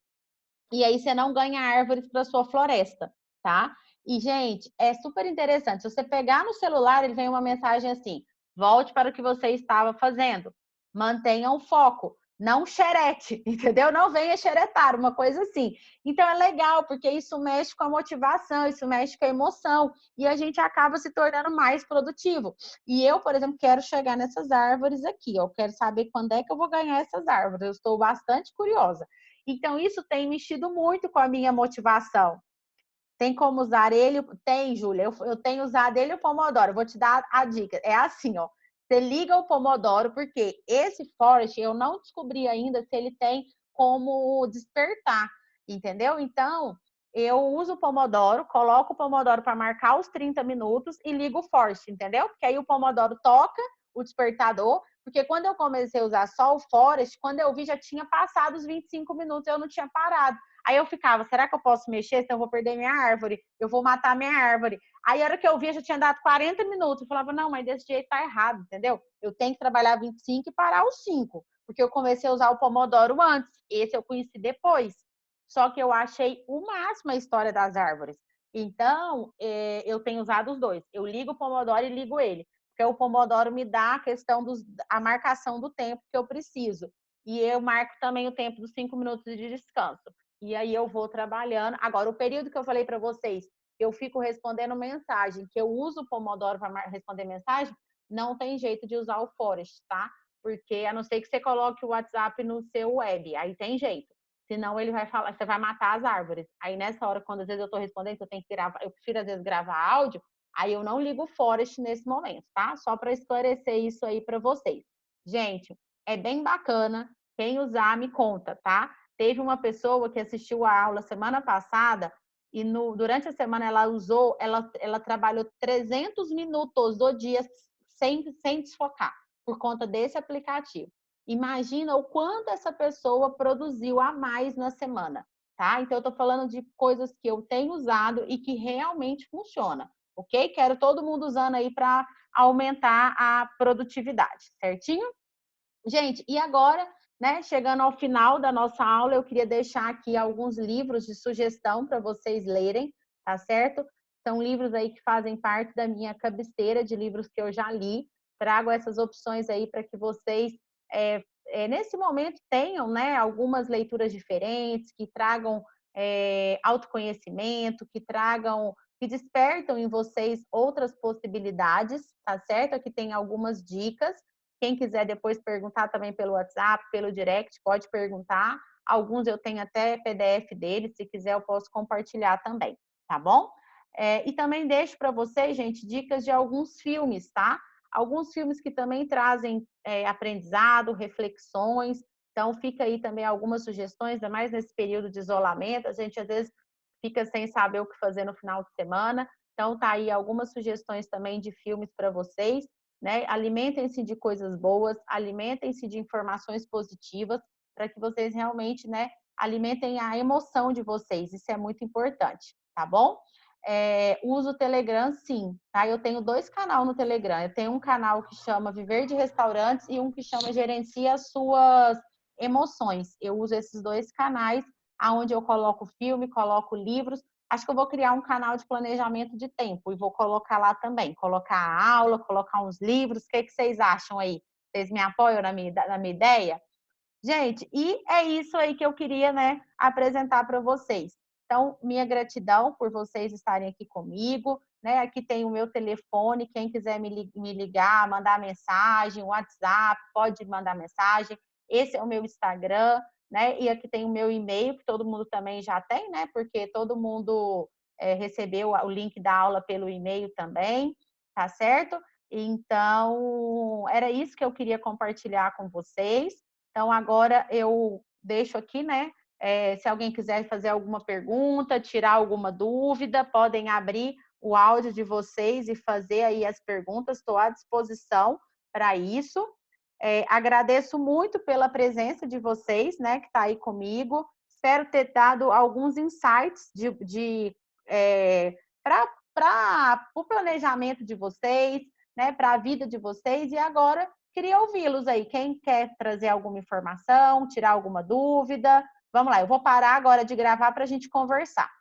E aí você não ganha árvores para sua floresta, tá? E, gente, é super interessante. Se você pegar no celular, ele vem uma mensagem assim: volte para o que você estava fazendo. Mantenha o foco. Não xerete, entendeu? Não venha xeretar, uma coisa assim. Então é legal, porque isso mexe com a motivação, isso mexe com a emoção, e a gente acaba se tornando mais produtivo. E eu, por exemplo, quero chegar nessas árvores aqui. Eu quero saber quando é que eu vou ganhar essas árvores. Eu estou bastante curiosa. Então, isso tem mexido muito com a minha motivação. Tem como usar ele? Tem, Júlia. Eu tenho usado ele e o Pomodoro. Eu vou te dar a dica. É assim, ó. Você liga o Pomodoro, porque esse Forest eu não descobri ainda se ele tem como despertar, entendeu? Então, eu uso o Pomodoro, coloco o Pomodoro para marcar os 30 minutos e ligo o Forest, entendeu? Porque aí o Pomodoro toca o despertador, porque quando eu comecei a usar só o Forest, quando eu vi já tinha passado os 25 minutos, eu não tinha parado. Aí eu ficava, será que eu posso mexer? Senão eu vou perder minha árvore, eu vou matar minha árvore. Aí a hora que eu via, já tinha dado 40 minutos. Eu falava, não, mas desse jeito tá errado, entendeu? Eu tenho que trabalhar 25 e parar os 5, porque eu comecei a usar o Pomodoro antes. Esse eu conheci depois. Só que eu achei o máximo a história das árvores. Então, eu tenho usado os dois. Eu ligo o Pomodoro e ligo ele. Porque o Pomodoro me dá a questão a marcação do tempo que eu preciso. E eu marco também o tempo dos 5 minutos de descanso. E aí eu vou trabalhando. Agora, o período que eu falei para vocês, eu fico respondendo mensagem, que eu uso o Pomodoro para responder mensagem, não tem jeito de usar o Forest, tá? Porque a não ser que você coloque o WhatsApp no seu web, aí tem jeito. Senão ele vai falar, você vai matar as árvores. Aí nessa hora, quando às vezes eu estou respondendo, eu tenho que gravar, eu prefiro às vezes gravar áudio, aí eu não ligo o Forest nesse momento, tá? Só para esclarecer isso aí para vocês. Gente, é bem bacana. Quem usar, me conta, tá? Teve uma pessoa que assistiu a aula semana passada e durante a semana ela trabalhou 300 minutos do dia sem desfocar, por conta desse aplicativo. Imagina o quanto essa pessoa produziu a mais na semana, tá? Então, eu tô falando de coisas que eu tenho usado e que realmente funciona, ok? Quero todo mundo usando aí para aumentar a produtividade, certinho? Gente, e agora, né, chegando ao final da nossa aula, eu queria deixar aqui alguns livros de sugestão para vocês lerem, tá certo? São livros aí que fazem parte da minha cabeceira de livros que eu já li. Trago essas opções aí para que vocês, nesse momento, tenham, né, algumas leituras diferentes, que tragam autoconhecimento, que tragam, que despertam em vocês outras possibilidades, tá certo? Aqui tem algumas dicas. Quem quiser depois perguntar também pelo WhatsApp, pelo direct, pode perguntar. Alguns eu tenho até PDF deles, se quiser eu posso compartilhar também, tá bom? E também deixo para vocês, gente, dicas de alguns filmes, tá? Alguns filmes que também trazem aprendizado, reflexões. Então, fica aí também algumas sugestões, ainda mais nesse período de isolamento. A gente, às vezes, fica sem saber o que fazer no final de semana. Então, tá aí algumas sugestões também de filmes para vocês, né? Alimentem-se de coisas boas, alimentem-se de informações positivas, para que vocês realmente, né, alimentem a emoção de vocês. Isso é muito importante, tá bom? Uso o Telegram, sim, tá? Eu tenho 2 canais no Telegram. Eu tenho um canal que chama Viver de Restaurantes e um que chama Gerencia as Suas Emoções. Eu uso esses 2 canais, aonde eu coloco filme, coloco livros. Acho que eu vou criar um canal de planejamento de tempo e vou colocar lá também. Colocar a aula, colocar uns livros. O que vocês acham aí? Vocês me apoiam na minha ideia? Gente, e é isso aí que eu queria, né, apresentar para vocês. Então, minha gratidão por vocês estarem aqui comigo, né? Aqui tem o meu telefone, quem quiser me ligar, mandar mensagem, WhatsApp, pode mandar mensagem. Esse é o meu Instagram, né? E aqui tem o meu e-mail, que todo mundo também já tem, né? Porque todo mundo recebeu o link da aula pelo e-mail também, tá certo? Então, era isso que eu queria compartilhar com vocês. Então, agora eu deixo aqui, né? Se alguém quiser fazer alguma pergunta, tirar alguma dúvida, podem abrir o áudio de vocês e fazer aí as perguntas. Estou à disposição para isso. Agradeço muito pela presença de vocês, né? Que está aí comigo. Espero ter dado alguns insights para o planejamento de vocês, né? Para a vida de vocês. E agora queria ouvi-los aí. Quem quer trazer alguma informação, tirar alguma dúvida? Vamos lá, eu vou parar agora de gravar para a gente conversar.